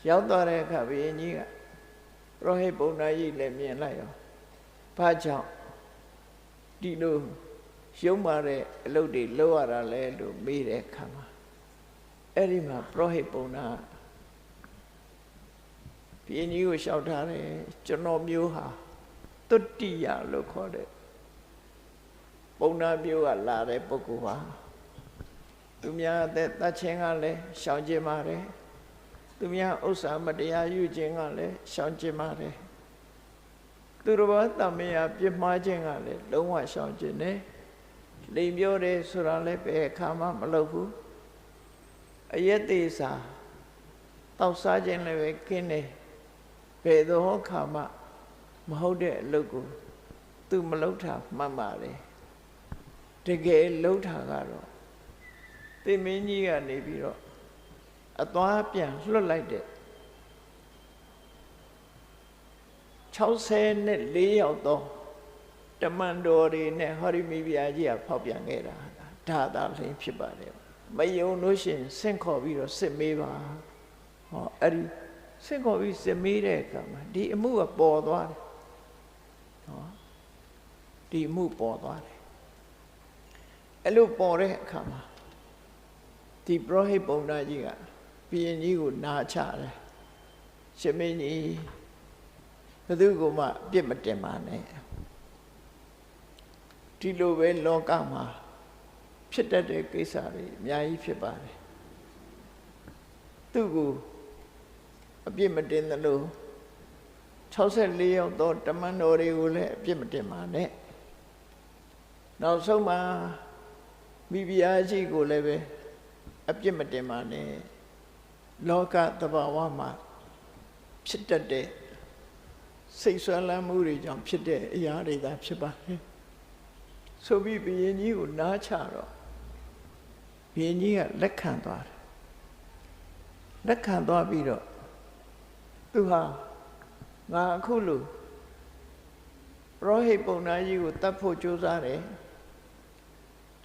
ရောက်သွားတဲ့အခါဘုရင်ကြီးကပရောဟိတ်ပုံနာကြီးလည်းမြင်လိုက်ရောဘာကြောင့်ဒီလိုရုံးမာတဲ့အလုပ်တွေလုပ်ရတာလဲလို့မေးတဲ့အခါမှာအဲ့ဒီမှာပရောဟိတ်ပုံနာဘုရင်ကြီးကိုလျှောက်ထားတယ်ကျွန်တော်မျိုးဟာတုတ္တိယလို့ခေါ်တဲ့ပုံနာမျိုးကလာတဲ့ပုဂ္ဂိုလ်ပါသူများတဲ့တတ်ချင်းကလည်းရှောင်ကျင်ပါတယ် သူများဥစ္စာမတရားယူခြင်းကလည်းရှောင်ကျဉ်ပါတယ်သူတော်ဘာတမယာပြစ်မှားခြင်းကလည်းလုံးဝရှောင်ကျဉ်တယ်လိမ်ပြောတယ်ဆိုတာလည်းဘယ်အခါမှမလုပ်ဘူးအယက်သေးစာတောက်စားခြင်းလည်းပဲကင်းတယ်ဘယ်သောအခါမှမဟုတ်တဲ့အလုပ်ကိုသူမလုပ်တာမှန်ပါတယ်တကယ်လုပ်တာကတော့သင်မင်းကြီးကနေပြီးတော့အသွားပြန်လွတ်လိုက်တဲ့64ယောက်သောတမန်တော်တွေနဲ့ဟောဒီမိဖုရားကြီးကဖောက်ပြန်ခဲ့တာဒါသာလင်းဖြစ်ပါတယ်မယုံလို့ရှိရင်ဆင့်ခေါ်ပြီးတော့စစ်မေးပါဟောအဲ့ဒီဆင့်ခေါ်ပြီးစစ်မေးတဲ့အခါမှာဒီအမှုကပေါ်သွားတယ်ဟောဒီအမှုပေါ်သွားတယ်အဲ့လိုပေါ်တဲ့အခါမှာဒီပရောဟိတ်ပုံနာကြီးကဘုရင်ကြီးကိုနာချတယ်ရှင်မင်းကြီးဘယ်သူကမှပြစ်မတင်ပါနဲ့ဒီလိုပဲလောကမှာဖြစ်တတ်တဲ့ကိစ္စတွေအများကြီးဖြစ်ပါတယ်သူ့ကိုအပြစ်မတင်သလို64ယောက်သောတမန်တော်တွေကိုလည်းအပြစ်မတင်ပါနဲ့နောက်ဆုံးမှာမိဖုရားကြီးကိုလည်းပဲအပြစ်မတင်ပါနဲ့လောကသဘာဝမှာဖြစ်တတ်တဲ့စိတ်ဆွမ်းလန်းမှုတွေကြောင့်ဖြစ်တဲ့အရာတွေသာဖြစ်ပါတယ်ဆိုပြီးဘုရင်ကြီးကိုနားချတော့ဘုရင်ကြီးကလက်ခံသွားတယ်လက်ခံသွားပြီးတော့သူဟာငါအခုလိုပရောဟိတ်ပုံနာကြီးကိုတတ်ဖို့ကြိုးစားတယ်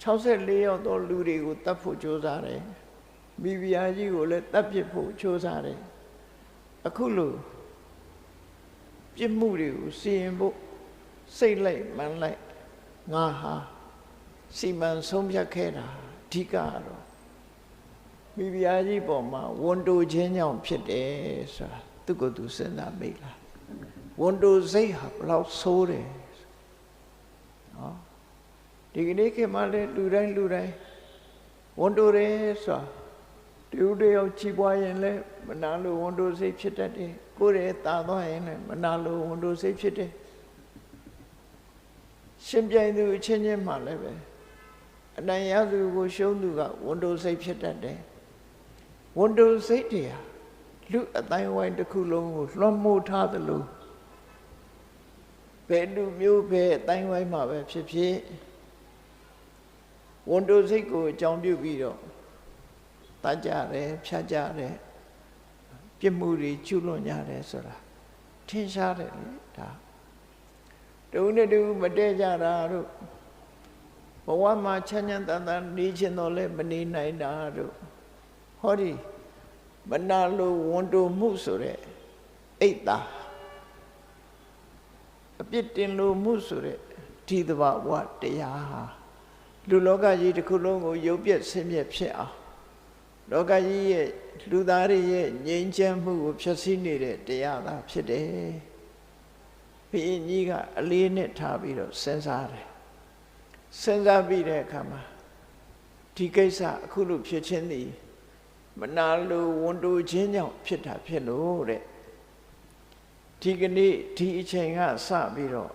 64ယောက်သောလူတွေကိုတတ်ဖို့ကြိုးစားတယ်မိဖုရားကြီးကိုလည်းတတ်ပြစ်ဖို့ကြိုးစားတယ်အခုလိုပြစ်မှုတွေကိုစီရင်ဖို့စိတ်လိုက်မှန်လိုက်ငါဟာစီမံဆုံးဖြတ်ခဲ့တာအဓိကတော့မိဖုရားကြီးပေါ်မှာဝန်တိုခြင်းကြောင့်ဖြစ်တယ်ဆိုတာသူကသူစဉ်းစားမိလားဝန်တိုစိတ်ဟာဘလောက်ဆိုးတယ်နော်ဒီကနေ့ခေတ်မှာလည်းလူတိုင်းဝန်တိုတယ်ဆိုတာတူတယောက်ချီးပွားရင်လည်းမနာလို့ဝန်တိုစိတ်ဖြစ်တတ်တယ်ကိုယ်ရဲ့တာသွားရင်လည်းမနာလို့ဝန်တိုစိတ်ဖြစ်တယ်ရှင်ပြိုင်သူအချင်းချင်းမှလည်းပဲအနိုင်ရသူကိုရှုံးသူကဝန်တိုစိတ်ဖြစ်တတ်တယ်ဝန်တိုစိတ်တွေဟာလူအတိုင်းဝိုင်းတစ်ခုလုံးကိုလွှမ်းမိုးထားသလိုဘယ်လူမျိုးပဲအတိုင်းဝိုင်းမှာပဲဖြစ်ဖြစ်ဝန်တိုစိတ်ကိုအကြောင်းပြုပြီးတော့တတ်ကြတယ်ဖြတ်ကြတယ်ပြစ်မှုတွေကျူးလွန်ကြတယ်ဆိုတာထင်ရှားတယ်လေဒါတူနဲ့တူမတည့်ကြတာတို့ဘဝမှာချမ်းချမ်းသာသာနေချင်တော့လဲမနေနိုင်တာတို့ဟောဒီမနာလိုဝန်တိုမှုဆိုတဲ့အိတ်တာအပြစ်တင်လိုမှုဆိုတဲ့ဒီသဘာဝတရားဟာလူလောကကြီးတစ်ခုလုံးကိုရုပ်ပြက်ဆင်းပြက်ဖြစ်အောင်လောကကြီးရဲ့လူသားတွေရဲ့ငြိမ်းချမ်းမှုကိုဖျက်ဆီးနေတဲ့တရားသာဖြစ်တယ်ဘုရင်ကြီးကအလေးနဲ့ထားပြီးတော့စဉ်းစားတယ်စဉ်းစားပြီးတဲ့အခါမှာဒီကိစ္စအခုလိုဖြစ်ခြင်းသည်မနာလိုဝန်တိုခြင်းကြောင့်ဖြစ်တာဖြစ်လို့တဲ့ဒီကနေ့ဒီအချိန်ကစပြီးတော့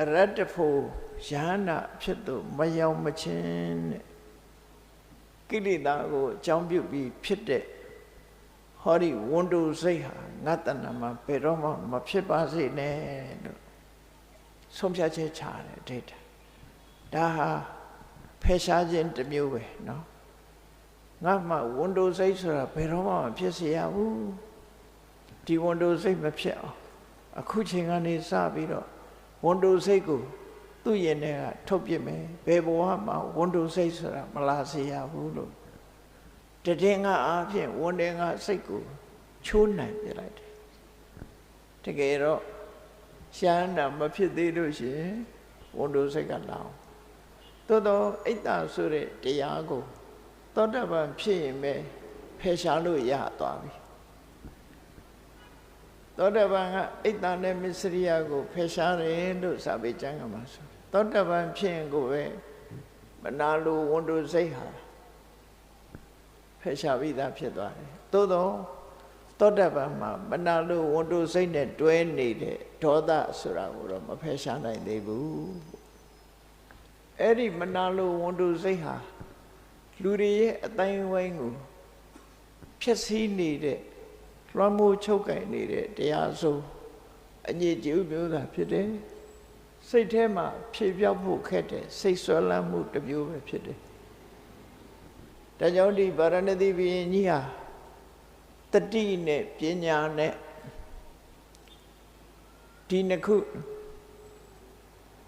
အရတ္တဖို့ယန္နာဖြစ်သူမရောက်မချင်းတဲ့ကိလေသာကိုအကြောင်းပြုပြီးဖြစ်တဲ့ဟောဒီဝန်တိုစိတ်ဟာငါတဏ္ဍာမှာဘယ်တော့မှမဖြစ်ပါစေနဲ့လို့ဆုံးဖြတ်ချက်ချတယ်ဒိဋ္ဌာဒါဟာဖယ်ရှားခြင်းတစ်မျိုးပဲเนาะငါမှဝန်တိုစိတ်ဆိုတာဘယ်တော့မှမဖြစ်စေရဘူးဒီဝန်တိုစိတ်မဖြစ်အောင်အခုချိန်ကနေစပြီးတော့ဝန်တိုစိတ်ကိုသူ့ရင်ထဲကထုတ်ပြစ်မယ်ဘယ်ဘဝမှာဝန်တိုစိတ်ဆိုတာမလာစေရဘူးလို့တည်ငါအားဖြင့်ဝန်တယ်ငါစိတ်ကိုချိုးနိုင်ပြလိုက်တယ်တကယ်တော့ရှမ်းတာမဖြစ်သေးလို့ရှိရင်ဝန်တိုစိတ်ကလောင်သို့တော့အိတ်တာဆိုတဲ့တရားကိုသောတပန်ဖြစ်ရင်ပဲဖယ်ရှားလို့ရသွားပြီသောတပန်ကအိတ်တာနဲ့မစ္စရိယကိုဖယ်ရှားတယ်လို့စာပေကျမ်းကမှာဆိုသောတပန်ဖြစ်ရင်ကိုပဲမနာလိုဝန်တိုစိတ်ဟာဖယ်ရှားပြီးသားဖြစ်သွားတယ်သို့ သို့သောသောတပန်မှာမနာလိုဝန်တိုစိတ်နဲ့တွဲနေတဲ့ဒေါသဆိုတာကိုတော့မဖယ်ရှားနိုင်သေးဘူးအဲ့ဒီမနာလိုဝန်တိုစိတ်ဟာလူတွေရဲ့အတိုင်းဝိုင်းကိုဖျက်ဆီးနေတဲ့လွှမ်းမိုးချုပ်ကင်နေတဲ့တရားစိုးအညစ်အကြေးမျိုးသာဖြစ်တယ်စိတ်ထဲမှာဖြေပြောက်ဖို့ခက်တယ်စိတ်ဆွဲလန်းမှုတစ်မျိုးပဲဖြစ်တယ်ဒါကြောင့်ဒီဗာရဏသီဘုရင်ကြီးဟာတတိနဲ့ပညာနဲ့ဒီနှစ်ခု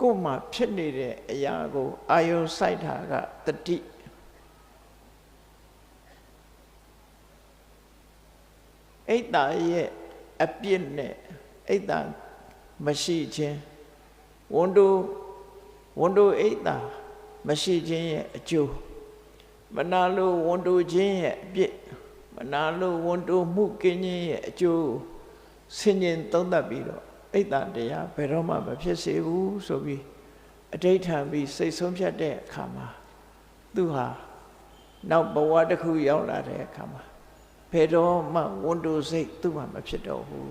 ကိုယ်မှာဖြစ်နေတဲ့အရာကိုအာယုံစိုက်တာကတတိအိတ်တာရဲ့အပြစ်နဲ့အိတ်တာမရှိခြင်းဝန်တိုအိတ်တာမရှိခြင်းရဲ့အကျိုးမနာလိုဝန်တိုခြင်းရဲ့အပြစ်မနာလိုဝန်တိုမှုကင်းခြင်းရဲ့အကျိုးဆင်ញင်သုံးသပ်ပြီးတော့အိတ်တာတရားဘယ်တော့မှမဖြစ်စေဘူးဆိုပြီးအဋိဋ္ဌံပြီးစိတ်ဆုံးဖြတ်တဲ့အခါမှာသူဟာနောက်ဘဝတစ်ခုရောက်လာတဲ့အခါမှာဘယ်တော့မှဝန်တိုစိတ်သူ့မှာမဖြစ်တော့ဘူး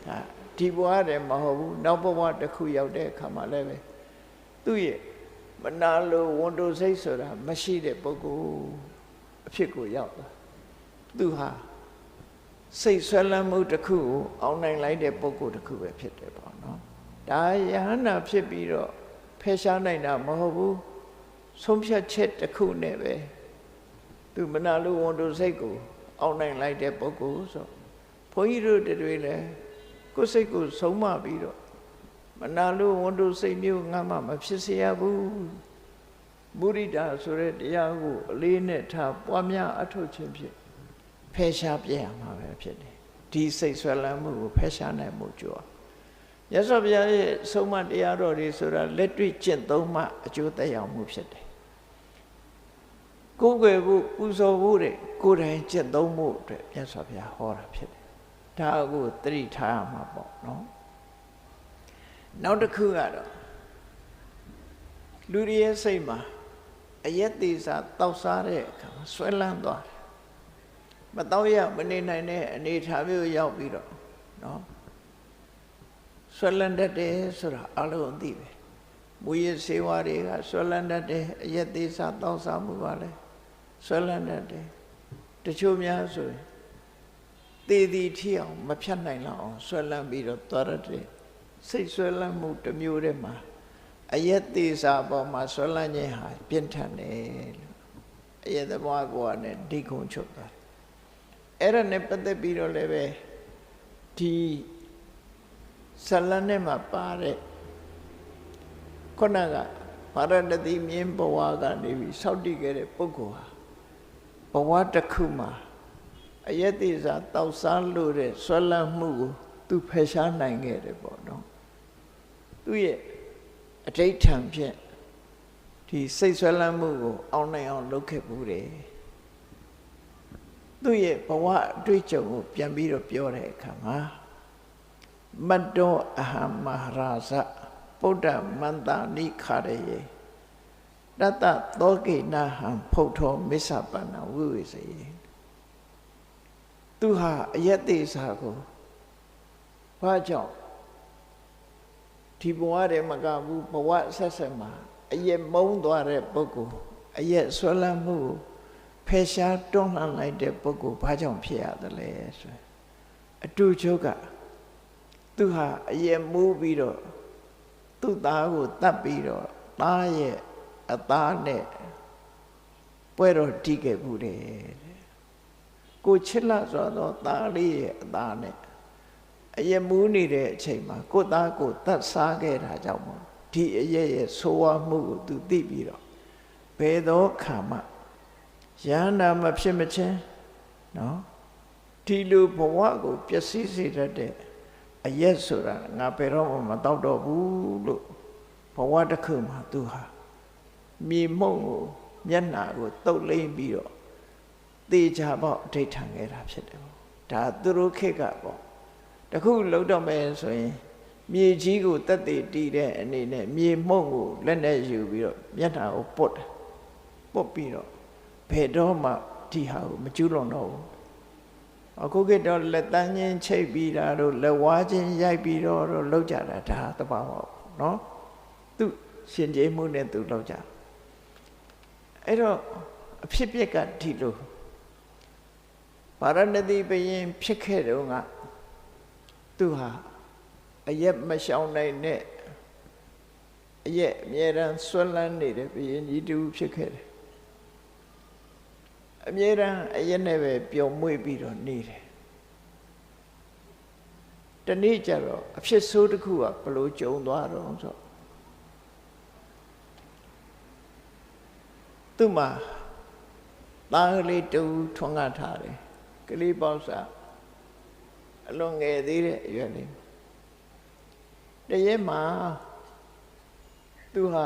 ဒါဒီဘဝတည်းမဟုတ်ဘူးနောက်ဘဝတစ်ခုရောက်တဲ့အခါမှာလည်းပဲသူ့ရဲ့မနာလိုဝန်တိုစိတ်ဆိုတာမရှိတဲ့ပုဂ္ဂိုလ်အဖြစ်ကိုရောက်လာသူဟာစိတ်ဆွဲလန်းမှုတစ်ခုကိုအောင်နိုင်လိုက်တဲ့ပုဂ္ဂိုလ်တစ်ခုပဲဖြစ်တယ်ပေါ့နော်ဒါယဟန္တာဖြစ်ပြီးတော့ဖယ်ရှားနိုင်တာမဟုတ်ဘူးဆုံးဖြတ်ချက်တစ်ခုနဲ့ပဲသူမနာလိုဝန်တိုစိတ်ကိုအောင်နိုင်လိုက်တဲ့ပုဂ္ဂိုလ်ဆိုဘုန်းကြီးတို့တွေလည်းကိုယ်စိတ်ကိုဆုံးမပြီးတော့မနာလိုဝန်တိုစိတ်မျိုးငါမှမဖြစ်စေရဘူးမုရိဒာဆိုတဲ့တရားကိုအလေးနဲ့ထားပွားများအထုတ်ခြင်းဖြင့်ဖယ်ရှားပြရမှာပဲဖြစ်တယ်ဒီစိတ်ဆွဲလန်းမှုကိုဖယ်ရှားနိုင်မှုကြွားမြတ်စွာဘုရားရဲ့ဆုံးမတရားတော်တွေဆိုတာလက်တွေ့ကျင့်သုံးမှအကျိုးသက်ရောက်မှုဖြစ်တယ်ကိုယ်ွယ်ဖို့ပူဇော်ဖို့တဲ့ကိုယ်တိုင်ကျင့်သုံးမှုအတွက်မြတ်စွာဘုရားဟောတာဖြစ်တယ်ဒါကိုသတိထားရမှာပေါ့နော်နောက်တစ်ခုကတော့လူတွေရဲ့စိတ်မှာအယက်သေးစားတောက်စားတဲ့အခါမှာဆွဲလန်းသွားတယ်မတော့ရမနေနိုင်တဲ့အနေအထားမျိုးရောက်ပြီးတော့နော်ဆွဲလန်းတတ်တယ်ဆိုတာအလုံးအသိပဲမူရစေဝါတွေကဆွဲလန်းတတ်တယ်အယက်သေးစားတောက်စားမှုပါလေဆွဲလန်းတတ်တယ်တချို့များဆိုရင်သေသည်ထီအောင်မဖြတ်နိုင်လောက်အောင်ဆွဲလန်းပြီးတော့သွားရတယ်စိတ်ဆွဲလန်းမှုတစ်မျိုးတည်းမှာအယက်သေးစားပေါ်မှာဆွဲလန်းခြင်းဟာပြင်းထန်တယ်လို့အယက်သဘောကောနဲ့ဒီခုံချုပ်သွားတယ်အဲ့ဒါနဲ့ပတ်သက်ပြီးတော့လည်းပဲဒီဇလန်နဲ့မှာပါတဲ့ခုနကဗာရဏသီမြင်းဘဝကနေပြီးစောင့်တည်ခဲ့တဲ့ပုဂ္ဂိုလ်ဟာဘဝတစ်ခုမှာအယက်သေးစားတောက်စားလို့တဲ့ဆွဲလန်းမှုကိုသူဖယ်ရှားနိုင်ခဲ့တယ်ပေါ့နော်သူ့ရဲ့အဋိဋ္ဌံဖြင့်ဒီစိတ်ဆွဲလန်းမှုကိုအောင်နိုင်အောင်လုပ်ခဲ့ဘူးတယ်သူ့ရဲ့ဘဝအတွေ့အကြုံကိုပြန်ပြီးတော့ပြောတဲ့အခါမှာမတ္တောအဟံမဟာရာဇဗုဒ္ဓမန္တာနိခါရယေတတသောကိနာဟံဖုတ်ထောမစ္ဆပန္နဝိဝေစယေသူဟာအယက်သေးစားကိုဘာကြောင့်ဒီဘဝတည်းမကဘူးဘဝဆက်ဆက်မှာအယက်မုန်းသွားတဲ့ပုဂ္ဂိုလ်အယက်ဆွဲလန်းမှုကိုဖယ်ရှားတွန်းလှန်လိုက်တဲ့ပုဂ္ဂိုလ်ဘာကြောင့်ဖြစ်ရသလဲဆိုအတူချုပ်ကသူဟာအယက်မူးပြီးတော့သူ့သားကိုတတ်ပြီးတော့သားရဲ့အသားနဲ့ပွဲတော်တီးခဲ့ဘူးတယ်ကိုချစ်လာဆိုတော့သားလေးရဲ့အသားနဲ့အယက်မူးနေတဲ့အချိန်မှာကိုသားကိုတတ်စားခဲ့တာကြောင့်မို့ဒီအယက်ရဲ့ဆိုးဝါးမှုကိုသူသိပြီးတော့ဘယ်သောခါမှယန္တာမဖြစ်မချင်းနော်ဒီလိုဘဝကိုပျက်စီးစေတတ်တဲ့အယက်ဆိုတာငါဘယ်တော့မှမတော့တော့ဘူးလို့ဘဝတစ်ခုမှာသူဟာမြေမှုန့်ကိုမျက်နှာကိုတုပ်လိမ့်ပြီးတော့သေချာပေါ့အဋိဋ္ဌံခဲ့တာဖြစ်တယ်ပေါ့ဒါသူတို့ခေတ်ကပေါ့တခုလုံးတော့မယ်ဆိုရင်မြေကြီးကိုတက်တည်တည်တဲ့အနေနဲ့မြေမှုန့်ကိုလက်နဲ့ယူပြီးတော့မျက်နှာကိုပုတ်ပြီးတော့ဘယ်တော့မှ ဒီဟာကိုမကျူးလွန်တော့ဘူးအခုကတော့လက်တန်းချင်းချိတ်ပြီးတာတို့လက်ဝါးချင်းရိုက်ပြီးတော့လောက်ကြတာဒါတဘာဝနော်သူရှင်ကျေးမှုနဲ့သူလောက်ကြအဲ့တော့အဖြစ်ပြက်ကဒီလိုဗာရဏသီဘုရင်ဖြစ်ခဲ့တော့ကသူဟာအရက်မရှောင်နိုင်နဲ့အရက်အမြဲတမ်းဆွလန်းနေတဲ့ဘုရင်ကြီးတူဖြစ်ခဲ့တယ်အမြဲတမ်းအရက်နဲ့ပဲပျော်မွေ့ပြီးတော့နေတယ်တနေ့ကျတော့အဖြစ်ဆိုးတစ်ခုကဘလို့ကြုံသွားတော့ဆိုသူ့မှာသားကလေးတူထွန်းကားထားတယ်ကလေးပေါက်စားအလွန်ငယ်သေးတဲ့အရွယ်လေးတရေမှာသူဟာ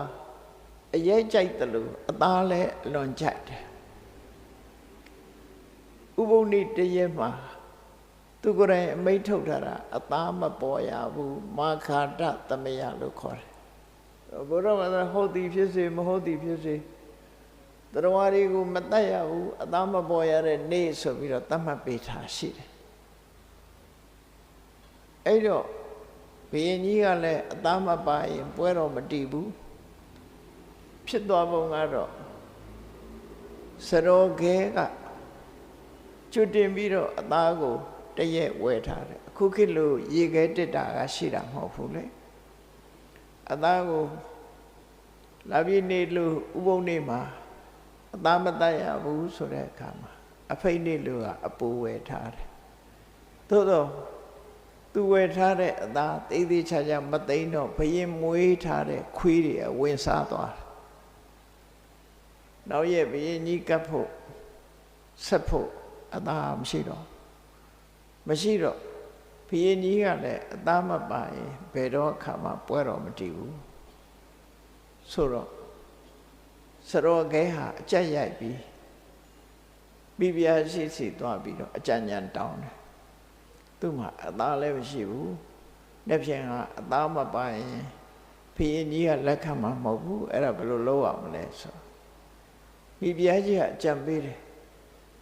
အရေးကြိုက်တယ်လို့အသားလည်းအလွန်ကြိုက်တယ်ဥပုံနေတရေမှာသူကိုယ်တိုင်အမိန့်ထုတ်ထားတာအသားမပေါ်ရဘူးမာခာတသမယလို့ခေါ်တယ်ဘုရားမှာဟုတ်သည်ဖြစ်စေမဟုတ်သည်ဖြစ်စေတရားဝါတွေကိုမတတ်ရဘူးအသားမပေါ်ရတဲ့နေ့ဆိုပြီးတော့သတ်မှတ်ပေးထားရှိတယ်အဲ့တော့ဘုရင်ကြီးကလည်းအသားမပါရင်ပွဲတော်မတည်ဘူးဖြစ်သွားပုံကတော့စရောဂဲကကျွတ်တင်ပြီးတော့အသားကိုတရက်ဝယ်ထားတယ်အခုခေတ်လို့ရေခဲတက်တာကရှိတာမဟုတ်ဘူးလေအသားကိုလာပြီးနေလို့ဥပုံနေမှာအသားမတတ်ရဘူးဆိုတဲ့အခါမှာအဖိတ်နေလို့ကအပူဝယ်ထားတယ်သို့တော့သူဝယ်ထားတဲ့အသားသေးသေးချာချာမသိမ်းတော့ဘရင်မွေးထားတဲ့ခွေးတွေဝင်စားသွားတယ်နောက်ရက်ဘရင်ကြီးကပ်ဖို့ဆက်ဖို့အသားမရှိတော့မရှိတော့ဘုရင်ကြီးကလည်းအသားမပါရင်ဘယ်တော့အခါမှပွဲတော်မတည်ဘူးဆိုတော့စရောဂဲဟာအကြက်ရိုက်ပြီးပြပြရှိရှိသွားပြီးတော့အကြံဉာဏ်တောင်းတယ်သူ့မှာအသားလည်းမရှိဘူးလက်ဖြင့်ကအသားမပါရင်ဘုရင်ကြီးကလက်ခံမှာမဟုတ်ဘူးအဲ့ဒါဘယ်လိုလုပ်ရမလဲဆိုပြပြကြီးကအကြံပေးတယ်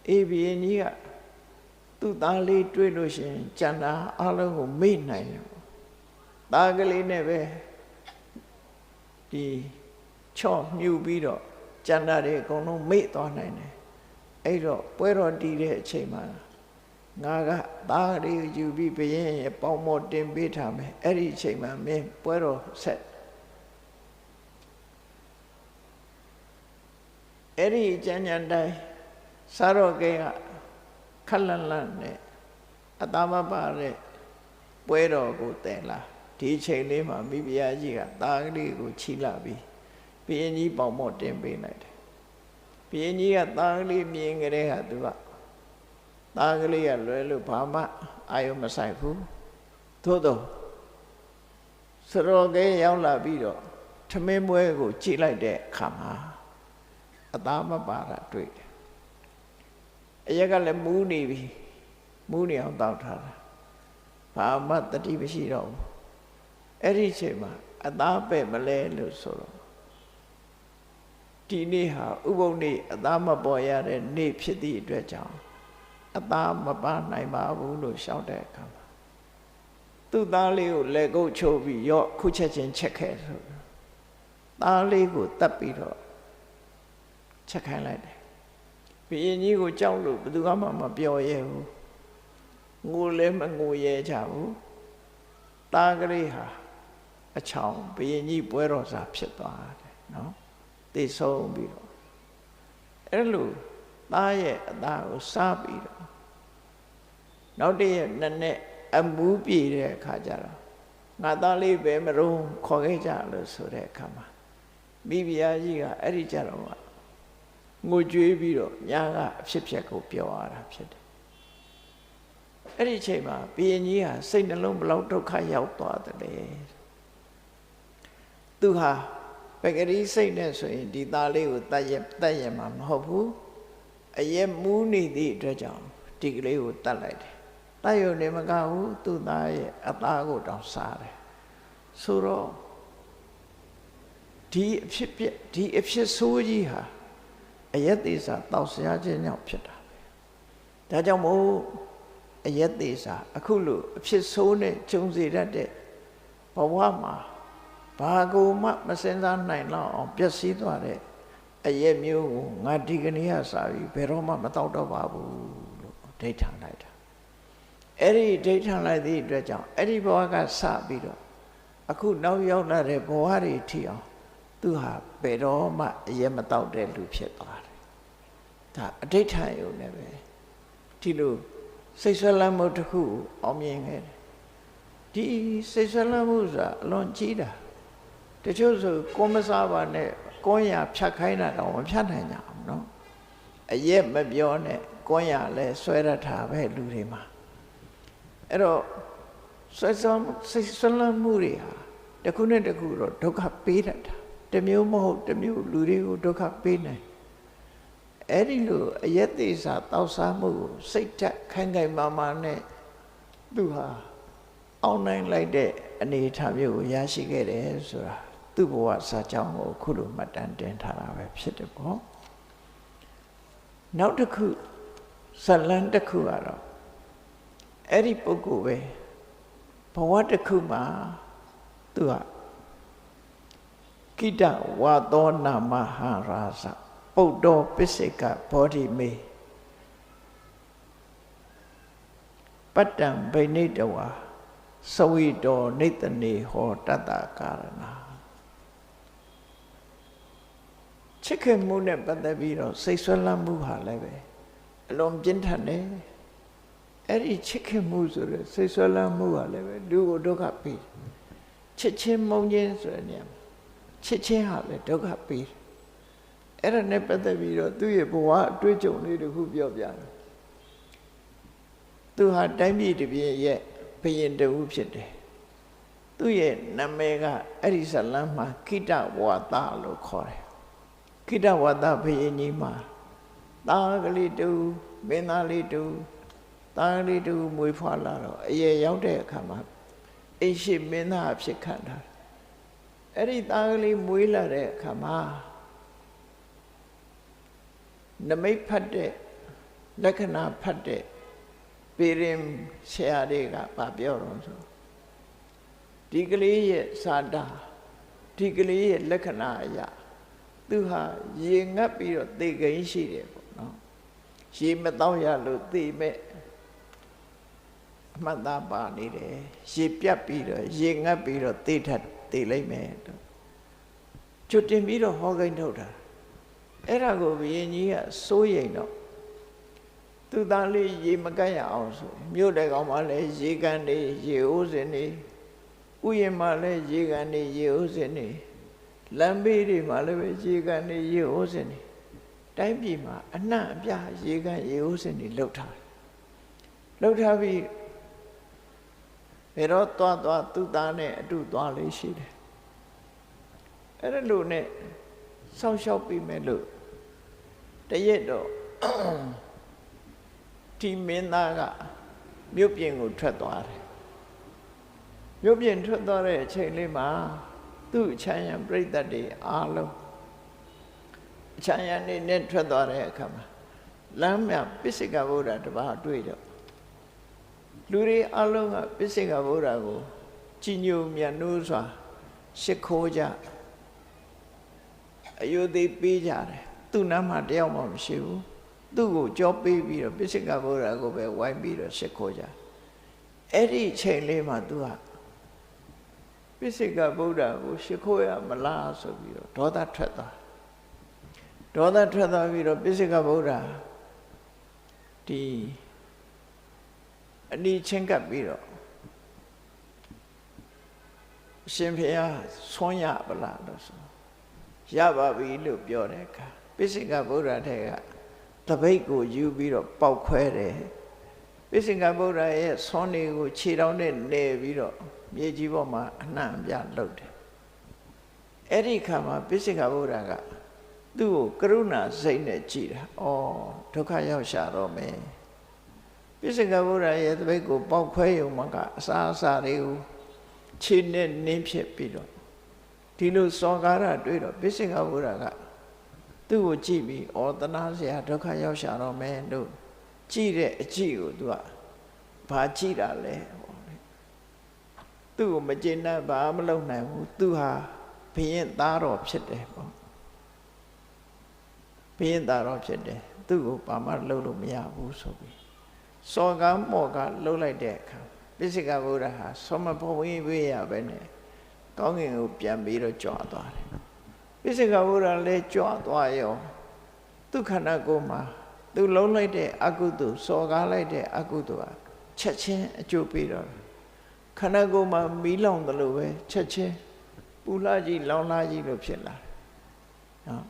အေးဘုရင်ကြီးကသူ့သားလေးတွေ့လို့ရှိရင်ကြံတာအလုံးကိုမေ့နိုင်တယ်သားကလေးနဲ့ပဲဒီချော့မြူပြီးတော့ကြံတာတွေအကုန်လုံးမေ့သွားနိုင်တယ်အဲ့တော့ပွဲတော်တည်တဲ့အချိန်မှာငါကသားလေးကိုယူပြီးဘုရင်ရဲ့ပေါင်းမော်တင်ပေးထားမယ်အဲ့ဒီအချိန်မှာမင်းပွဲတော်ဆက်အဲ့ဒီကြံကြံတိုင်းစားတော့ကဲကခက်လန့်လန့်နဲ့အသားမပါတဲ့ပွဲတော်ကိုတည်လာဒီအချိန်လေးမှာမိဖုရားကြီးကသားကလေးကိုချီလာပြီးဘုရင်ကြီးပေါင်မော့တင်ပေးလိုက်တယ်ဘုရင်ကြီးကသားကလေးမြင်ကြတဲ့ဟာသူကသားကလေးကလွယ်လို့ဘာမှအာရုံမဆိုင်ဘူးသို့တော့စရောကဲရောက်လာပြီးတော့ထမင်းပွဲကိုကြည့်လိုက်တဲ့အခါမှာအသားမပါတာတွေ့တယ်အရက်ကလည်းမူးနေပြီမူးနေအောင်တောက်ထားတာဘာမှတတိမရှိတော့ဘူးအဲ့ဒီအချိန်မှာအသားပဲ့မလဲလို့ဆိုတော့ဒီနေ့ဟာဥပုံနေ့အသားမပေါ်ရတဲ့နေ့ဖြစ်သည့်အတွက်ကြောင့်အသားမပါနိုင်ပါဘူးလို့ရှောက်တဲ့အခါမှာသူ့သားလေးကိုလက်ကုပ်ချိုးပြီးရော့ခုချက်ချင်းချက်ခဲ့ဆိုသားလေးကိုတတ်ပြီးတော့ချက်ခိုင်းလိုက်တယ်ဘုရင်ကြီးကိုကြောက်လို့ဘယ်သူမှမပြောရဲဘူးငိုလည်းမငိုရဲကြဘူးသားကလေးဟာအချောင်ဘုရင်ကြီးပွဲတော်စာဖြစ်သွားတယ်နော်သိဆုံးပြီးတော့အဲ့လိုသားရဲ့အသားကိုစားပြီးတော့နောက်တည့်ရက်နဲ့အမူးပြေတဲ့အခါကျတော့ငါသားလေးပဲမရုံခေါ်ခဲ့ကြလို့ဆိုတဲ့အခါမှာမိဖုရားကြီးကအဲ့ဒီကြတော့ငိုကြွေးပြီးတော့ညာကအဖြစ်ဖြစ်ကိုပြောရတာဖြစ်တယ်အဲ့ဒီအချိန်မှာဘုရင်ကြီးဟာစိတ်နှလုံးဘလောက်ဒုက္ခရောက်သွားတယ်သူဟာပဂရိစိတ်နဲ့ဆိုရင်ဒီသားလေးကိုတတ်ရမှာမဟုတ်ဘူးအရက်မူးနေသည့်အတွက်ကြောင့်ဒီကလေးကိုတတ်လိုက်တယ်တတ်ရုံနဲ့မကဘူးသူ့သားရဲ့အသားကိုတောင်စားတယ်ဆိုတော့ဒီအဖြစ်ဆိုးကြီးဟာ အယက်သေးစာတောက်စားခြင်းကြောင့်ဖြစ်တာပဲဒါကြောင့်မို့အယက်သေးစာအခုလို့အဖြစ်ဆိုးနဲ့ဂျုံစေတတ်တဲ့ဘဝမှာဘာကိုမှမစင်စားနိုင်တော့အောင်ပျက်စီးသွားတဲ့အယက်မျိုးကိုငါဒီကနေ့ကစပြီးဘယ်တော့မှမတောက်တော့ပါဘူးလို့ဒိဋ္ဌာန်လိုက်တာအဲ့ဒီဒိဋ္ဌာန်လိုက်သည့်အတွက်ကြောင့်အဲ့ဒီဘဝကစပြီးတော့အခုနောက်ရောက်လာတဲ့ဘဝတွေထီအောင်သူဟာဘယ်တော့မှအယက်မတောက်တဲ့လူဖြစ်သွားတယ်ဒါအဋိဋ္ဌာန်ယုံနဲ့ပဲဒီလိုစိတ်ဆွဲလမ်းမှုတစ်ခုအောင်မြင်ခဲ့တယ်ဒီစိတ်ဆွဲလမ်းမှုဆိုတာအလွန်ကြီးတာတချို့ဆိုကိုမစားပါနဲ့ကွန်းရဖြတ်ခိုင်းတာတော့မဖြတ်နိုင်ကြဘူးเนาะအရက်မပြောနဲ့ကွန်းရလဲဆွဲရထားပဲလူတွေမှာအဲ့တော့စိတ်ဆွဲလမ်းမှုတွေဟာတစ်ခုနဲ့တစ်ခုတော့ဒုက္ခပေးတတ်တာတစ်မျိုးမဟုတ်တစ်မျိုးလူတွေကိုဒုက္ခပေးနိုင်အဲ့ဒီလိုအယက်သေးစာတောက်စားမှုကိုစိတ်ဓာတ်ခိုင်ခိုင်မာမာနဲ့သူဟာအောင်နိုင်လိုက်တဲ့အနေအထားမျိုးကိုရရှိခဲ့တယ်ဆိုတာသူ့ဘဝစာကြောင်းကိုခုလိုမှတ်တမ်းတင်ထားတာပဲဖြစ်တယ်ပေါ့နောက်တစ်ခုဇလန်းတစ်ခုကတော့အဲ့ဒီပုဂ္ဂိုလ်ပဲဘဝတစ်ခုမှာသူကကိတဝါသောနာမဟာရာဇပုဒ္ဒောပစ္စေကဘောဓိမေပတ္တံဗိနိတဝါသဝိတောနိတနေဟောတတ္တကာရဏချစ်ခင်မှုနဲ့ပတ်သက်ပြီးတော့စိတ်ဆွဲလမ်းမှုဟာလည်းပဲအလွန်ပြင်းထန်တယ်အဲ့ဒီချစ်ခင်မှုဆိုတဲ့စိတ်ဆွဲလမ်းမှုဟာလည်းပဲလူကိုဒုက္ခပေးချစ်ချင်းမုန်းခြင်းဆိုတဲ့နေရာမှာချစ်ချင်းဟာလည်းဒုက္ခပေးအဲ့ဒါနဲ့ပတ်သက်ပြီးတော့သူ့ရဲ့ဘဝအတွေ့အကြုံလေးတခုပြောပြတယ်သူဟာတိုင်းပြည်တစ်ပြည်ရဲ့ဘုရင်တဦးဖြစ်တယ်သူ့ရဲ့နာမည်ကအဲ့ဒီဇလန်းမှာကိတဝါဒလို့ခေါ်တယ်ကိတဝါဒဘုရင်ကြီးမှာသားကလေးတူမင်းသားလေးတူသားကလေးတူမွေးဖွားလာတော့အရွယ်ရောက်တဲ့အခါမှာအိမ်ရှိမင်းသားအဖြစ်ခံထားတယ်အဲ့ဒီသားကလေးမွေးလာတဲ့အခါမှာနမိတ်ဖတ်တဲ့လက္ခဏာဖတ်တဲ့ပေရင်ဆရာတွေကပြောတော့ဆိုဒီကလေးရဲ့စာတာဒီကလေးရဲ့လက္ခဏာအရာသူဟာရေငတ်ပြီးတော့သေကိန်းရှိတယ်ပေါ့နော်ရေမတော့ရလို့သေမဲ့အမှတ်သားပါနေတယ်ရေပြတ်ပြီးတော့ရေငတ်ပြီးတော့သေထက်သေလိုက်မယ်ကျွတ်တင်ပြီးတော့ဟောကိန်းထုတ်တာအဲ့ဒါကိုဘုရင်ကြီးကစိုးရိမ်တော့သူသားလေးရေမကတ်ရအောင်ဆိုမြို့တဲ့ကောင်မှလည်းရေကန်နေရေအိုးစင်နေဥယျာဉ်မှလည်းရေကန်နေရေအိုးစင်နေလမ်းဘေးတွေမှလည်းပဲရေကန်နေရေအိုးစင်နေတိုင်းပြည်မှာအနှံ့အပြားရေကန်ရေအိုးစင်နေလှုပ်ထားပြီးဘယ်တော့သွားသူသားနဲ့အတူသွားလေးရှိတယ်အဲ့ဒါလို့နဲ့စောင့်ရှောက်ပြီးမဲ့လို့တရက်တော့ဒီမင်းသားကမြို့ပြင်ကိုထွက်သွားတယ်မြို့ပြင်ထွက်သွားတဲ့အချိန်လေးမှာသူ့ချမ်းရံပြိတ္တတွေအားလုံးချမ်းရံနေနဲ့ထွက်သွားတဲ့အခါမှာလမ်းမြပစ္စေကဗုဒ္ဓတပါးတွေ့တော့လူတွေအားလုံးကပစ္စေကဗုဒ္ဓကိုကြည်ညိုမြတ်နိုးစွာရှ िख ိုးကြအယုသိပေးကြတယ်သူ့နားမှာတယောက်မှမရှိဘူးသူ့ကိုကြောပေးပြီးတော့ပစ္စေကဗုဒ္ဓကိုပဲဝိုင်းပြီးတော့ရှ िख ိုးကြအဲ့ဒီချိန်လေးမှာသူကပစ္စေကဗုဒ္ဓကိုရှ िख ိုးရမလားဆိုပြီးတော့ဒေါသထွက်သွားပြီးတော့ပစ္စေကဗုဒ္ဓဒီအနီးချင်းကပ်ပြီးတော့အရှင်ဘုရားဆွမ်းရပါလားလို့ဆိုရပါပြီလို့ပြောတဲ့အခါပစ္စေကဗုဒ္ဓထဲကတပိတ်ကိုယူပြီးတော့ပေါက်ခွဲတယ်ပစ္စေကဗုဒ္ဓရဲ့ဆွမ်းတွေကိုခြေထောက်နဲ့လဲပြီးတော့မြေကြီးပေါ်မှာအနှံ့ပြလှုပ်တယ်အဲ့ဒီခါမှာပစ္စေကဗုဒ္ဓကသူ့ကိုကရုဏာစိတ်နဲ့ကြည်တာဩဒုက္ခရောက်ရှာတော့မယ်ပစ္စေကဗုဒ္ဓရဲ့တပိတ်ကိုပေါက်ခွဲရုံမှာကအစားအစာတွေကိုခြေနဲ့နင်းဖြစ်ပြီးတော့ဒီလိုစောကားရတွေ့တော့ပစ္စေကဗုဒ္ဓကသူ သူ့ကိုကြည့်ပြီးဩတနာစရာဒုက္ခရောက်ရှာတော့မယ်လို့ကြည့်တဲ့အကြည့်ကိုသူကဘာကြည့်တာလဲသူ့ကိုမကျေနပ်ဘာမလုပ်နိုင်ဘူးသူဟာဘုရင်သားတော်ဖြစ်တယ်ပေါ့ဘုရင်သားတော်ဖြစ်တယ်သူ့ကိုဘာမှလုပ်လို့မရဘူးဆိုပြီးစော်ကားမော်ကားလှုပ်လိုက်တဲ့အခါပိစိကဗုဒ္ဓဟာသောမဘဝေးဝေးရပဲနဲ့ကောင်းကင်ကိုပြန်ပြီးတော့ကြွသွားတယ်ပိစိကဗုဒ္ဓလည်းကြွသွားရောသူခန္ဓာကိုယ်မှာသူလုံးလိုက်တဲ့အကုသိုလ်စော်ကားလိုက်တဲ့အကုသိုလ်ကချက်ချင်းအကျိုးပေးတော့ခန္ဓာကိုယ်မှာမီးလောင်တယ်လို့ပဲချက်ချင်းပူလာကြီးလောင်လာကြီးလို့ဖြစ်လာတယ်နော်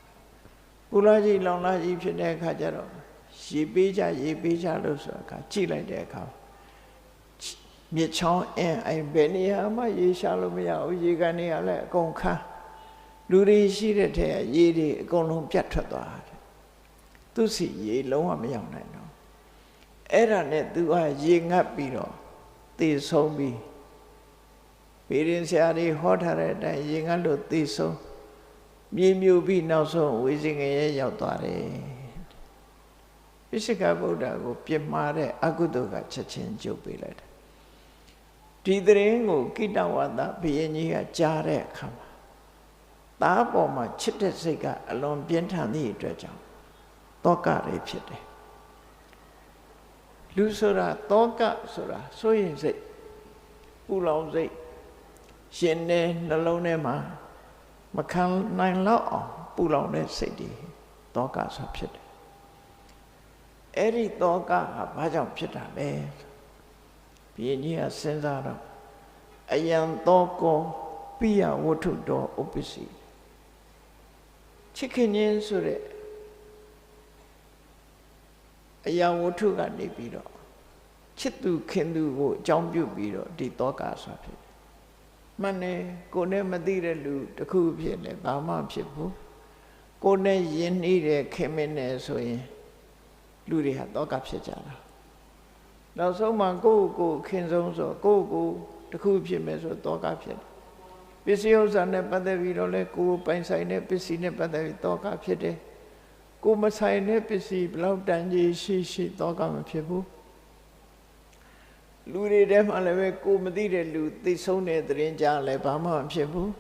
ပူလာကြီးလောင်လာကြီးဖြစ်တဲ့အခါကျတော့ရေပေးကြလို့ဆိုအခါကြည့်လိုက်တဲ့အခါမြစ်ချောင်းအိမ်ဘယ်နေရာမှရေရှာလို့မရဘူးရေကန်တွေကလည်းအကုန်ခန်းလူတွေရှိတဲ့ထဲကရေတွေအကုန်လုံးပြတ်ထွက်သွားတယ်သူစီရေလုံးဝမရောက်နိုင်တော့အဲ့ဒါနဲ့သူကရေငတ်ပြီးတော့သေဆုံးပြီးဘေးရင်ဆရာတွေဟောထားတဲ့အတိုင်းရေငတ်လို့သေဆုံးမြေမြူပြီးနောက်ဆုံးဝိဇင်ငရဲရောက်သွားတယ်ပိစိကဗုဒ္ဓကိုပြစ်မှားတဲ့အကုသိုလ်ကချက်ချင်းကျုပ်ပေးလိုက်တယ်ဒီသတင်းကိုကိတဝါဒဘုရင်ကြီးကကြားတဲ့အခါမှာသားပေါ်မှာချစ်တဲ့စိတ်ကအလွန်ပြင်းထန်သည့်အတွက်ကြောင့်တောကတွေဖြစ်တယ်လူဆိုတာတောကဆိုတာစိုးရင်စိတ်ပူလောင်စိတ်ရှင်နေနှလုံးထဲမှာမခံနိုင်တော့အောင်ပူလောင်တဲ့စိတ်တွေတောကဆိုဖြစ်တယ်အဲ့ဒီတောကဟာဘာကြောင့်ဖြစ်တာလဲဘုရင်ကြီးကစဉ်းစားတော့အယံတောကောပိယဝတ္ထုတော်ဥပ္ပစီချစ်ခင်ခြင်းဆိုတဲ့အယံဝတ္ထုကနေပြီးတော့ချစ်သူခင်သူကိုအကြောင်းပြုပြီးတော့ဒီတောကဆိုဖြစ်တယ်မှန်တယ်ကိုယ်နဲ့မသိတဲ့လူတစ်ခုဖြစ်နေဘာမှဖြစ်ဘူးကိုယ်နဲ့ယဉ်နှီးတဲ့ခင်မင်းနဲ့ဆိုရင်လူတွေဟာတောကဖြစ်ကြတာနောက်ဆုံးမှကိုယ့်ကိုခင်ဆုံးဆိုကိုယ့်ကိုတစ်ခုဖြစ်မယ်ဆိုတောကဖြစ်တယ်ပစ္စည်းဥစ္စာနဲ့ပတ်သက်ပြီးတော့လဲကိုယ်ပိုင်ဆိုင်တဲ့ပစ္စည်းနဲ့ပတ်သက်ပြီးတောကဖြစ်တယ်ကိုယ်မဆိုင်တဲ့ပစ္စည်းဘလောက်တန်ကြီးရှိတောကမဖြစ်ဘူးလူတွေထဲမှာလည်းပဲကိုယ်မသိတဲ့လူသိဆုံးတဲ့သတင်းကြားလဲဘာမှမဖြစ်ဘူး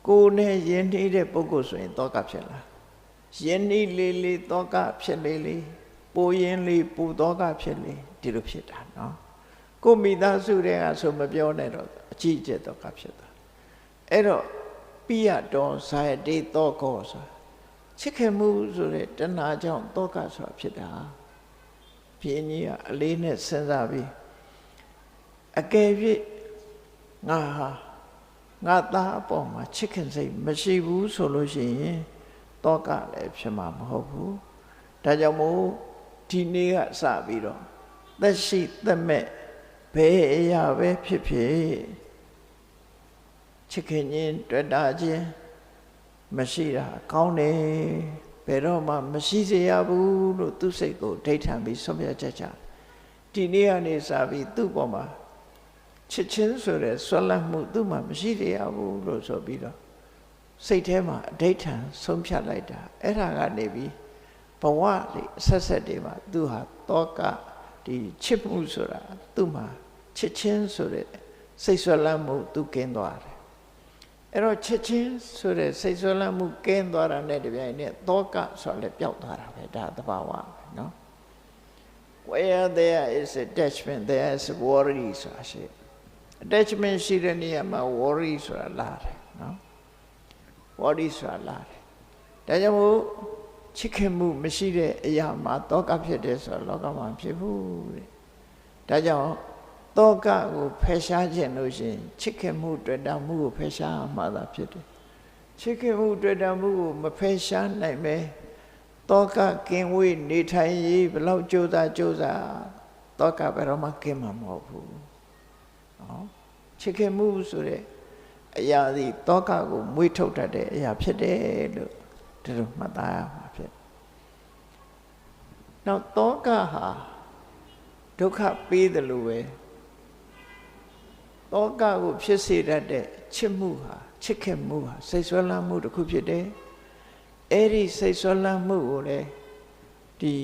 ကိုယ်နဲ့ယဉ်နှီးတဲ့ပုဂ္ဂိုလ်ဆိုရင်တောကဖြစ်လာယဉ်နှီးလေးတောကဖြစ်လေးပူရင်လေးပူတောကဖြစ်လေဒီလိုဖြစ်တာနော်ကိုမိသားစုတွေကဆိုမပြောနဲ့တော့အကြီးအကျယ်တောကဖြစ်တာအဲ့တော့ပိယတော်ဇာယတိတောကောဆိုချစ်ခင်မှုဆိုတဲ့တဏှာကြောင့်တောကဆိုတာဖြစ်တာဘုရင်ကြီးကအလေးနဲ့စဉ်းစားပြီးအကယ်၍ငါသားအပေါ်မှာချစ်ခင်စိတ်မရှိဘူးဆိုလို့ရှိရင်တောကလည်းဖြစ်မှာမဟုတ်ဘူးဒါကြောင့်မို့ဒီနေ့ကစပြီးတော့သက်ရှိသက်မဲ့ဘယ်အရာပဲဖြစ်ဖြစ်ချစ်ခင်ခြင်းတွေ့တာခြင်းမရှိတာကောင်းတယ်ဘယ်တော့မှမရှိစေရဘူးလို့သူစိတ်ကိုဒိဋ္ဌံပြီးဆုံးဖြတ်ချက်ချဒီနေ့ကနေစပြီးသူ့ပေါ်မှာချစ်ချင်းဆိုတဲ့ဆွလတ်မှုသူ့မှာမရှိစေရဘူးလို့ဆိုပြီးတော့စိတ်ထဲမှာအဒိဋ္ဌံဆုံးဖြတ်လိုက်တာအဲ့ဒါကနေပြီးဘဝတွေဆက်ဆက်တွေမှာသူဟာတောကဒီချစ်မှုဆိုတာသူ့မှာချစ်ချင်းဆိုတဲ့စိတ်ဆွလတ်မှုသူကင်းသွားတယ်အဲ့တော့ချစ်ချင်းဆိုတဲ့စိတ်ဆွလတ်မှုကင်းသွားတာနဲ့တပြိုင်နက်တောကဆိုတာလည်းပျောက်သွားတာပဲဒါသဘာဝပဲနော် Where there is attachment there is worry ဆိုတာရှိ attachment ရှိတဲ့နေရာမှာ worry ဆိုတာလာတယ်နော် worry ဆိုတာလာတယ်ဒါကြောင့်မို့ချစ်ခင်မှုမရှိတဲ့အရာမှာတောကဖြစ်တယ်ဆိုတော့လောကမှာဖြစ်ဘူးတဲ့ဒါကြောင့်တောကကိုဖယ်ရှားခြင်းလို့ရှိရင်ချစ်ခင်မှုတွေ့တာမှုကိုဖယ်ရှားမှသာဖြစ်တယ်ချစ်ခင်မှုတွေ့တာမှုကိုမဖယ်ရှားနိုင်ပဲတောကကင်းဝေးနေထိုင်ရေးဘလောက်ကြိုးစားတောကဘယ်တော့မှကင်းမှာမဟုတ်ဘူးနော်ချစ်ခင်မှုဆိုတဲ့အရာဒီတောကကိုမွေးထုတ်တတ်တဲ့အရာဖြစ်တယ်လို့ဒီလိုမှတ်သားရမှာဖြစ်နောက်တောကဟာဒုက္ခပေးတယ်လို့ပဲတောကကိုဖြစ်စေတတ်တဲ့ချစ်မှုဟာချစ်ခင်မှုဟာစိတ်ဆွဲလန်းမှုတစ်ခုဖြစ်တယ် အဲ့ဒီစိတ်ဆွလန်းမှုကိုလေဒီ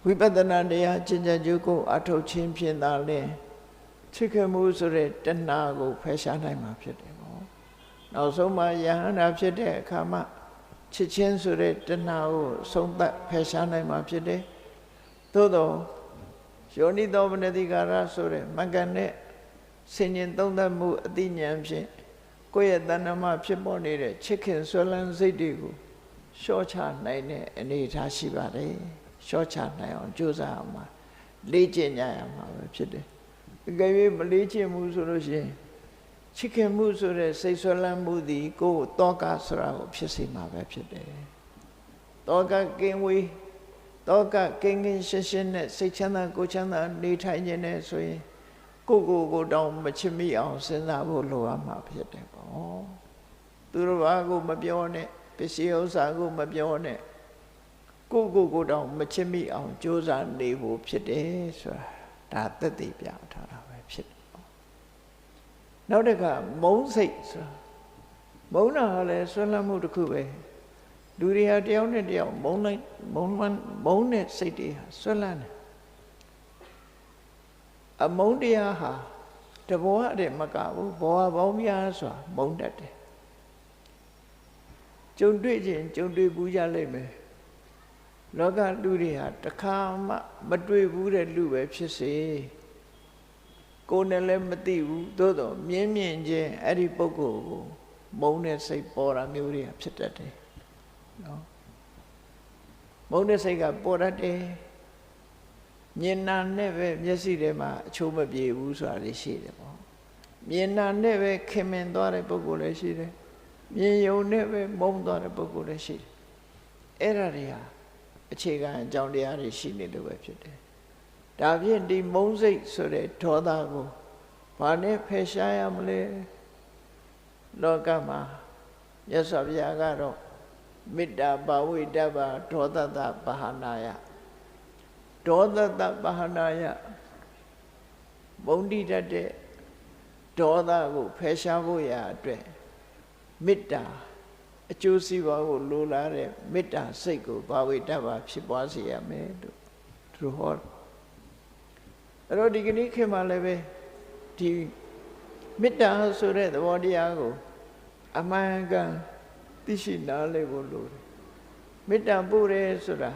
ဝိပဿနာတရားကျင့်ကြံကြိုးကိုအထုတ်ခြင်းဖြင့်သာလဲချစ်ခင်မှုဆိုတဲ့တဏှာကိုဖယ်ရှားနိုင်မှာဖြစ်တယ်ပေါ့နောက်ဆုံးမှာယဟန္တာဖြစ်တဲ့အခါမှာချစ်ချင်းဆိုတဲ့တဏှာကိုဆုံးသက်ဖယ်ရှားနိုင်မှာဖြစ်တယ်သို့တော့ယောနိသောမနတိကာရဆိုတဲ့မကနဲ့ဆင်ញင်သုံးသပ်မှုအသိဉာဏ်ဖြင့်ကိုယ့်ရဲ့တဏ္ဍမှာဖြစ်ပေါ်နေတဲ့ချစ်ခင်ဆွဲလန်းစိတ်တွေကိုလျှော့ချနိုင်တဲ့အနေအထားရှိပါတယ်လျှော့ချနိုင်အောင်ကြိုးစားအောင်ပါလေ့ကျင့်ကြရမှာပဲဖြစ်တယ်အကယ်၍မလေ့ကျင့်မှုဆိုလို့ရှိရင်ချစ်ခင်မှုဆိုတဲ့စိတ်ဆွဲလန်းမှုသည်ကိုယ်တောကဆိုတာကိုဖြစ်စေမှာပဲဖြစ်တယ်တောကကင်းဝေးတောကကင်းကင်းရှင်းရှင်းနဲ့စိတ်ချမ်းသာကိုယ်ချမ်းသာနေထိုင်ခြင်းနဲ့ဆိုရင်ကိုတောင်မချစ်မိအောင်စဉ်းစားဖို့လိုအပ်မှာဖြစ်တယ်ပေါ့သူတို့ဘာကိုမပြောနဲ့ပစ္စည်းဥစ္စာကိုမပြောနဲ့ကိုတောင်မချစ်မိအောင်ကြိုးစားနေဖို့ဖြစ်တယ်ဆိုတာဒါသက်သေပြထားတာပဲဖြစ်တယ်ပေါ့နောက်တစ်ခါမုန်းစိတ်ဆိုတာမုန်းတာလည်းဆွဲလန်းမှုတစ်ခုပဲလူတွေဟာတယောက်နဲ့တယောက်မုန်းတဲ့စိတ်တွေဟာဆွဲလန်းတယ်အမုန်းတရားဟာတဘောအတဲ့မကဘူးဘောပေါင်းများစွာမုန်းတတ်တယ်ကြုံတွေ့ခြင်းကြုံတွေ့ဘူးကြလိမ့်မယ်လောကလူတွေဟာတခါမှမတွေ့ဘူးတဲ့လူပဲဖြစ်စေကိုယ်နဲ့လည်းမသိဘူးသို့တော့မြင်ချင်းအဲ့ဒီပုဂ္ဂိုလ်ကိုမုန်းတဲ့စိတ်ပေါ်တာမျိုးတွေဖြစ်တတ်တယ်နော်မုန်းတဲ့စိတ်ကပေါ်တတ်တယ်မြင်နာနဲ့ပဲမျက်စိထဲမှာအချိုးမပြေဘူးဆိုတာလေးရှိတယ်ပေါ့မြင်နာနဲ့ပဲခင်မင်သွားတဲ့ပုဂ္ဂိုလ်လည်းရှိတယ်မြင်ယုံနဲ့ပဲမုန်းသွားတဲ့ပုဂ္ဂိုလ်လည်းရှိတယ်အဲ့ဒါတွေဟာအခြေခံအကြောင်းတရားတွေရှိနေလို့ပဲဖြစ်တယ်ဒါဖြင့်ဒီမုန်းစိတ်ဆိုတဲ့ဒေါသကိုဘာနဲ့ဖယ်ရှားရမလဲလောကမှာမြတ်စွာဘုရားကတော့မေတ္တာဘာဝိတ္တဘာဒေါသတဘာဟာနာယဒေါသတဘာဟာနာယမုန်းတိတတ်တဲ့ဒေါသကိုဖယ်ရှားဖို့ရာအတွက်မေတ္တာအကျိုးစီးပွားကိုလိုလားတဲ့မေတ္တာစိတ်ကိုဘာဝိတ္တဘာဖြစ်ပွားစေရမယ်လို့သူဟောအဲ့တော့ဒီကနေ့ခေတ်မှာလည်းပဲဒီမေတ္တာဆိုတဲ့သဘောတရားကိုအမှန်ကန်သိရှိနားလည်ဖို့လိုတယ်မေတ္တာပို့တယ်ဆိုတာ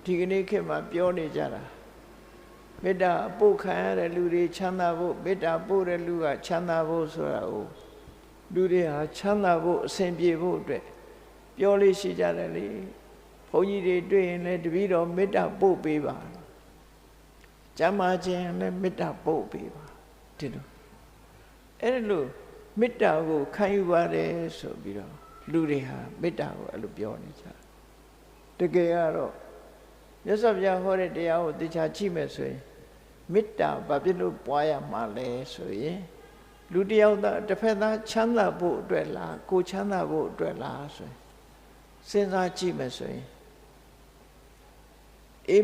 ဒီကနေ့ခေတ်မှာပြောနေကြတာမေတ္တာပို့ခံရတဲ့လူတွေချမ်းသာဖို့မေတ္တာပို့တဲ့လူကချမ်းသာဖို့ဆိုတာကိုလူတွေဟာချမ်းသာဖို့အစဉ်ပြေဖို့အတွက်ပြောလို့ရှိကြတယ်လေဘုန်းကြီးတွေတွေ့ရင်လည်းတပည့်တော်မေတ္တာပို့ပေးပါကျမ်းမာခြင်းလည်းမေတ္တာပို့ပေးပါဒီလိုအဲ့လိုမေတ္တာကိုခံယူပါတယ်ဆိုပြီးတော့လူတွေဟာမေတ္တာကိုအဲ့လိုပြောနေကြတကယ်ကတော့မြတ်စွာဘုရားဟောတဲ့တရားကိုသိချာကြည့်မယ်ဆိုရင်မေတ္တာဘာဖြစ်လို့ပွားရမှာလဲဆိုရင်လူတယောက်သားတစ်ဖက်သားချမ်းသာဖို့အတွက်လားကိုချမ်းသာဖို့အတွက်လားဆိုရင်စဉ်းစားကြည့်မယ်ဆိုရင်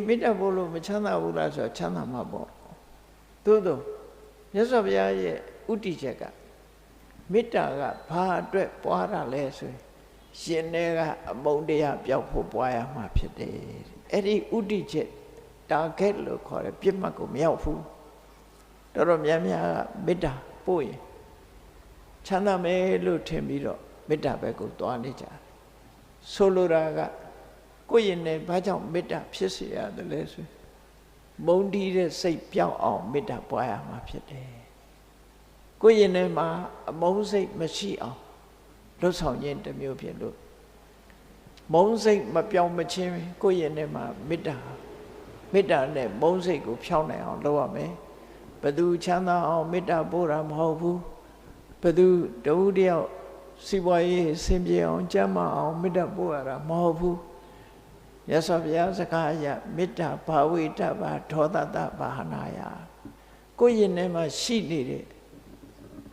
မေတ္တာဖို့လို့မချမ်းသာဘူးလားဆိုတော့ချမ်းသာမှာပေါ့သို့တော့မြတ်စွာဘုရားရဲ့ဥတည်ချက်ကမေတ္တာကဘာအတွက်ပွားတာလဲဆိုရင်ရှင်တွေကအမုန်းတရားပျောက်ဖို့ပွားရမှာဖြစ်တယ်အဲ့ဒီဥတည်ချက် target လို့ခေါ်တယ်ပြစ်မှတ်ကိုမရောက်ဘူးတော်များများကမေတ္တာပို့ရင်ချမ်းသာမယ်လို့ထင်ပြီးတော့မေတ္တာဘက်ကိုသွားနေကြတယ်ဆိုလိုတာကကိုယ့်ရင်နဲ့ဘာကြောင့်မေတ္တာဖြစ်စေရတယ်လဲဆိုမုန်းတီးတဲ့စိတ်ပြောင်းအောင်မေတ္တာပွားရမှာဖြစ်တယ်ကိုယ့်ရင်ထဲမှာအမုန်းစိတ်မရှိအောင်လွတ်ဆောင်ခြင်းတစ်မျိုးဖြစ်လို့မုန်းစိတ်မပြောင်းမချင်းကိုယ့်ရင်ထဲမှာမေတ္တာနဲ့မုန်းစိတ်ကိုဖြောင်းနိုင်အောင်လုပ်ရမယ်ဘယ်သူချမ်းသာအောင်မေတ္တာပို့တာမဟုတ်ဘူးဘယ်သူတဦးတယောက်စီးပွားရေးဆင်ပြေအောင်ကျမ်းမာအောင်မေတ္တာပို့ရတာမဟုတ်ဘူးရသော်ဘုရားစကားအရမေတ္တာဘာဝိတ္တဘာဒေါသတဘာဟာနာယကိုယ့်ရင်ထဲမှာရှိနေတဲ့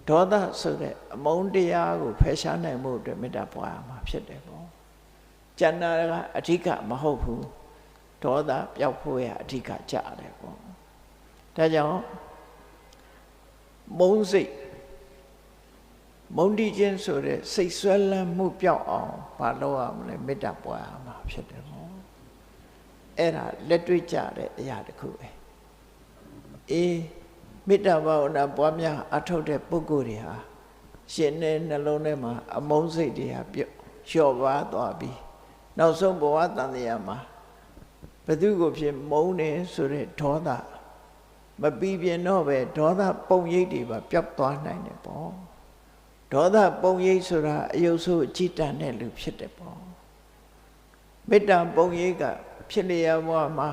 ဒေါသဆိုတဲ့အမုန်းတရားကိုဖယ်ရှားနိုင်မှုအတွက်မေတ္တာပွားရမှာဖြစ်တယ်ပေါ့ကျန်တာကအဓိကမဟုတ်ဘူးဒေါသပျောက်ဖို့ရအဓိကကြတယ်ပေါ့ဒါကြောင့်မုန်းစိတ် မုန်းတီးခြင်းဆိုတဲ့စိတ်ဆွဲလန်းမှုပြောက်အောင်ဘာလုပ်ရမလဲမေတ္တာပွားရမှာဖြစ်တယ်ပေါ့အဲ့ဒါလက်တွေ့ကြတဲ့အရာတစ်ခုပဲအေးမေတ္တာဘာဝနာပွားများအထောက်တဲ့ပုဂ္ဂိုလ်တွေဟာရှင်တဲ့နှလုံးထဲမှာအမုန်းစိတ်တွေဟာလျော့ပါသွားပြီးနောက်ဆုံးဘဝတန်တရားမှာဘသူကိုဖြစ်မုန်းနေဆိုတဲ့ဒေါသမပြီးပြင်းတော့ပဲဒေါသပုံရိပ်တွေပါပျောက်သွားနိုင်တယ်ပေါ့ဒေါသပုံရိပ်ဆိုတာအယုတ်ဆိုးအကြည်တန်တဲ့လူဖြစ်တယ်ပေါ့မေတ္တာပုံရိပ်ကဖြစ်လျက်ဘဝမှာ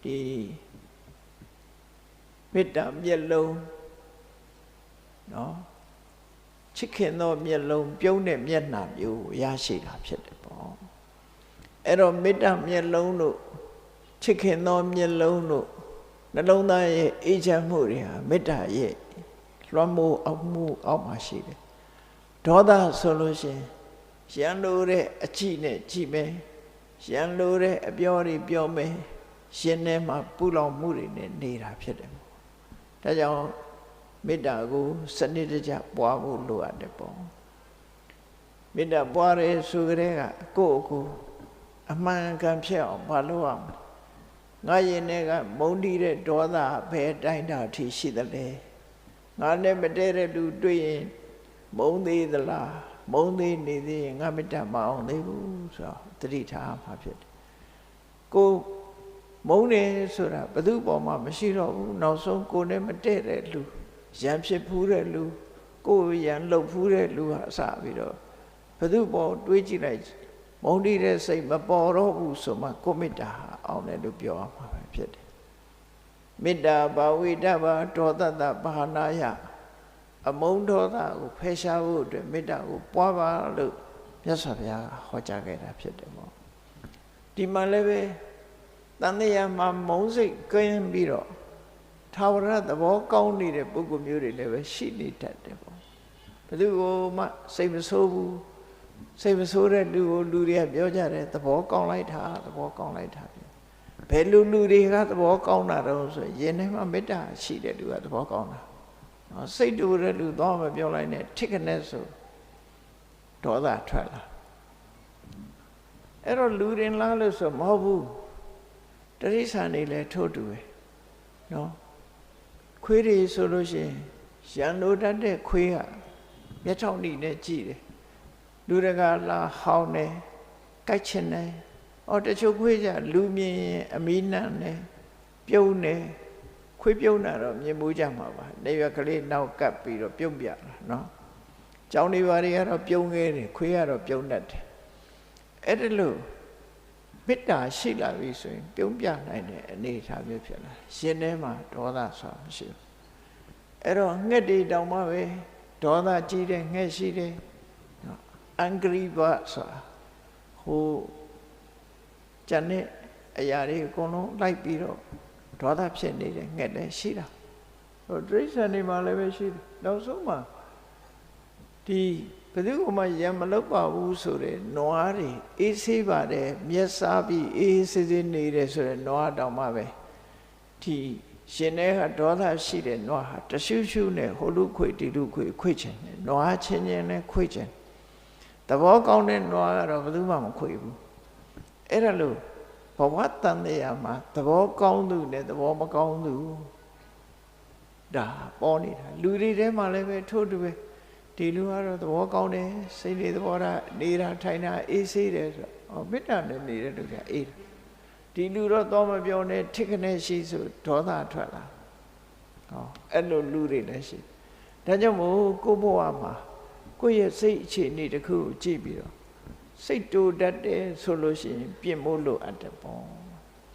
ဒီမေတ္တာမျက်လုံးနော်ချစ်ခင်သောမျက်လုံးပြုံးတဲ့မျက်နှာမျိုးရရှိတာဖြစ်တယ်ပေါ့အဲ့တော့မေတ္တာမျက်လုံးတို့ချစ်ခင်သောမျက်လုံးတို့နှလုံးသားရဲ့အေးချမ်းမှုတွေဟာမေတ္တာရဲ့လွှမ်းမိုးအောင်မှုအောက်မှာရှိတယ်ဒေါသဆိုလို့ရှိရင်ရန်လိုတဲ့အကြည့်နဲ့ကြည့်မယ်ရန်လိုတဲ့အပြောတွေပြောမယ်ရှင်ထဲမှာပူလောင်မှုတွေနဲ့နေတာဖြစ်တယ်ဒါကြောင့်မေတ္တာကိုစနစ်တကျပွားဖို့လိုအပ်တယ်ပေါ့မေတ္တာပွားရဲဆိုကြတဲ့ကကိုယ့်ကိုအမှန်ကန်ဖြစ်အောင်မလုပ်အောင်ငါရင်ထဲကမုန်းတီးတဲ့ဒေါသဘယ်တိုင်းတာအထိရှိသလဲငါနဲ့မတည့်တဲ့လူတွေ့ရင်မုန်းသေးသလားမုန်းသေးနေသေးရင်ငါမေတ္တာမအောင်သေးဘူးဆိုတော့သတိထားမှာဖြစ်တယ်ကိုမုန်းနေဆိုတာဘယ်သူပေါ်မှာမရှိတော့ဘူးနောက်ဆုံးကိုနဲ့မတည့်တဲ့လူရံဖြစ်ဖူးတဲ့လူကိုရံလှုပ်ဖူးတဲ့လူဟာအစပြီးတော့ဘယ်သူပေါ်တွေးကြည့်လိုက်မုန်းတီးတဲ့စိတ်မပေါ်တော့ဘူးဆိုမှကိုမေတ္တာအောင်တယ်လို့ပြောရမှာပဲဖြစ်တယ်မေတ္တာဘာဝိတ္တဘာဒေါသတဘာနာယအမုန်းဒေါသကိုဖယ်ရှားဖို့အတွက်မေတ္တာကိုပွားပါလို့မြတ်စွာဘုရားဟောကြားခဲ့တာဖြစ်တယ်ပေါ့ဒီမှာလည်းပဲတန်တရားမှာမုန်းစိတ်ကင်းပြီးတော့ထာဝရသဘောကောင်းနေတဲ့ပုဂ္ဂိုလ်မျိုးတွေလည်းပဲရှိနေတတ်တယ်ပေါ့ဘယ်သူကိုမှစိတ်မဆိုးဘူးစိတ်မဆိုးတဲ့လူကိုလူတွေကပြောကြတယ်သဘောကောင်းလိုက်တာသဘောကောင်းလိုက်တာဘယ်လူတွေကသဘောကောင်းတာတော့ဆိုရင်ထဲမှာမေတ္တာရှိတဲ့လူကသဘောကောင်းတာစိတ်တူတဲ့လူတော့မပြောလိုက်နဲ့ထိခနဲ့ဆိုဒေါသထွက်လာအဲ့တော့လူရင်လားလို့ဆိုမဟုတ်ဘူးတရိษံနေလဲထို့တူပဲနော်ခွေးတွေဆိုလို့ရှိရင်ရန်လိုတတ်တဲ့ခွေးကမျက်ထောင်နေနဲ့ကြည့်တယ်လူတကာလာဟောင်းတယ်ကြိုက်ချင်တယ်တချို့ခွေးကြလူမြင်ရင်အမီးနန်းတယ်ပြုံးတယ်ခွေးပြုံးတာတော့မြင်မှုကြမှာပါနေရွက်ကလေးနောက်ကပ်ပြီးတော့ပြုံးပြတာနော်ကျောင်းတွေဘာတွေကတော့ပြုံးငယ်တယ်ခွေးကတော့ပြုံးတတ်တယ်အဲ့ဒါလို့မေတ္တာရှိလာပြီဆိုရင်ပြုံးပြနိုင်တဲ့အနေအထားမျိုးဖြစ်လာရှင်ထဲမှာဒေါသဆိုတာမရှိဘူးအဲ့တော့ငှက်တွေတောင်မှပဲဒေါသကြီးတဲ့ငှက်ရှိတယ်angry bird ဆိုတာဟိုကျန်တဲ့အရာတွေအကုန်လုံးလိုက်ပြီးတော့ဒေါသဖြစ်နေတဲ့ငှက်လည်းရှိတာဟိုတိရစ္ဆာန်တွေမှာလည်းပဲရှိတယ်နောက်ဆုံးမှာဒီဘယ်သူမှရံမလုပ်ပါဘူးဆိုတဲ့နွားတွေအေးဆေးပါတယ်မျက်စားပြီးအေးဆေးဆေးနေတယ်ဆိုတဲ့နွားတောင်မှပဲဒီရှင်ထဲကဒေါသရှိတဲ့နွားဟာတရှုရှုနဲ့ဟိုလူခွေဒီလူခွေခွေချင်တယ်နွားချင်းချင်းနဲ့ခွေချင်သဘောကောင်းတဲ့နွားကတော့ဘယ်သူမှမခွေဘူးအဲ့ဒါလို့ဘဝတန်တရားမှာသဘောကောင်းသူနဲ့သဘောမကောင်းသူဒါပေါ်နေတာလူတွေထဲမှာလည်းပဲထို့တူပဲဒီလူကတော့သဘောကောင်းတယ်စိတ်လေးသဘောထားနေတာထိုင်တာအေးဆေးတယ်ဆိုတော့မေတ္တာနဲ့နေတဲ့လူကအေးတယ်ဒီလူတော့တော့မပြောနဲ့ထိခနဲ့ရှိဆိုဒေါသထွက်လာအဲ့လိုလူတွေလည်းရှိဒါကြောင့်မို့ကိုယ့်ဘဝမှာကိုယ့်ရဲ့စိတ်အခြေအနေတစ်ခုကိုကြည့်ပြီးတော့စိတ်တူတတ်တယ်ဆိုလို့ရှိရင်ပြင်ဖို့လိုအပ်တယ်ပေါ့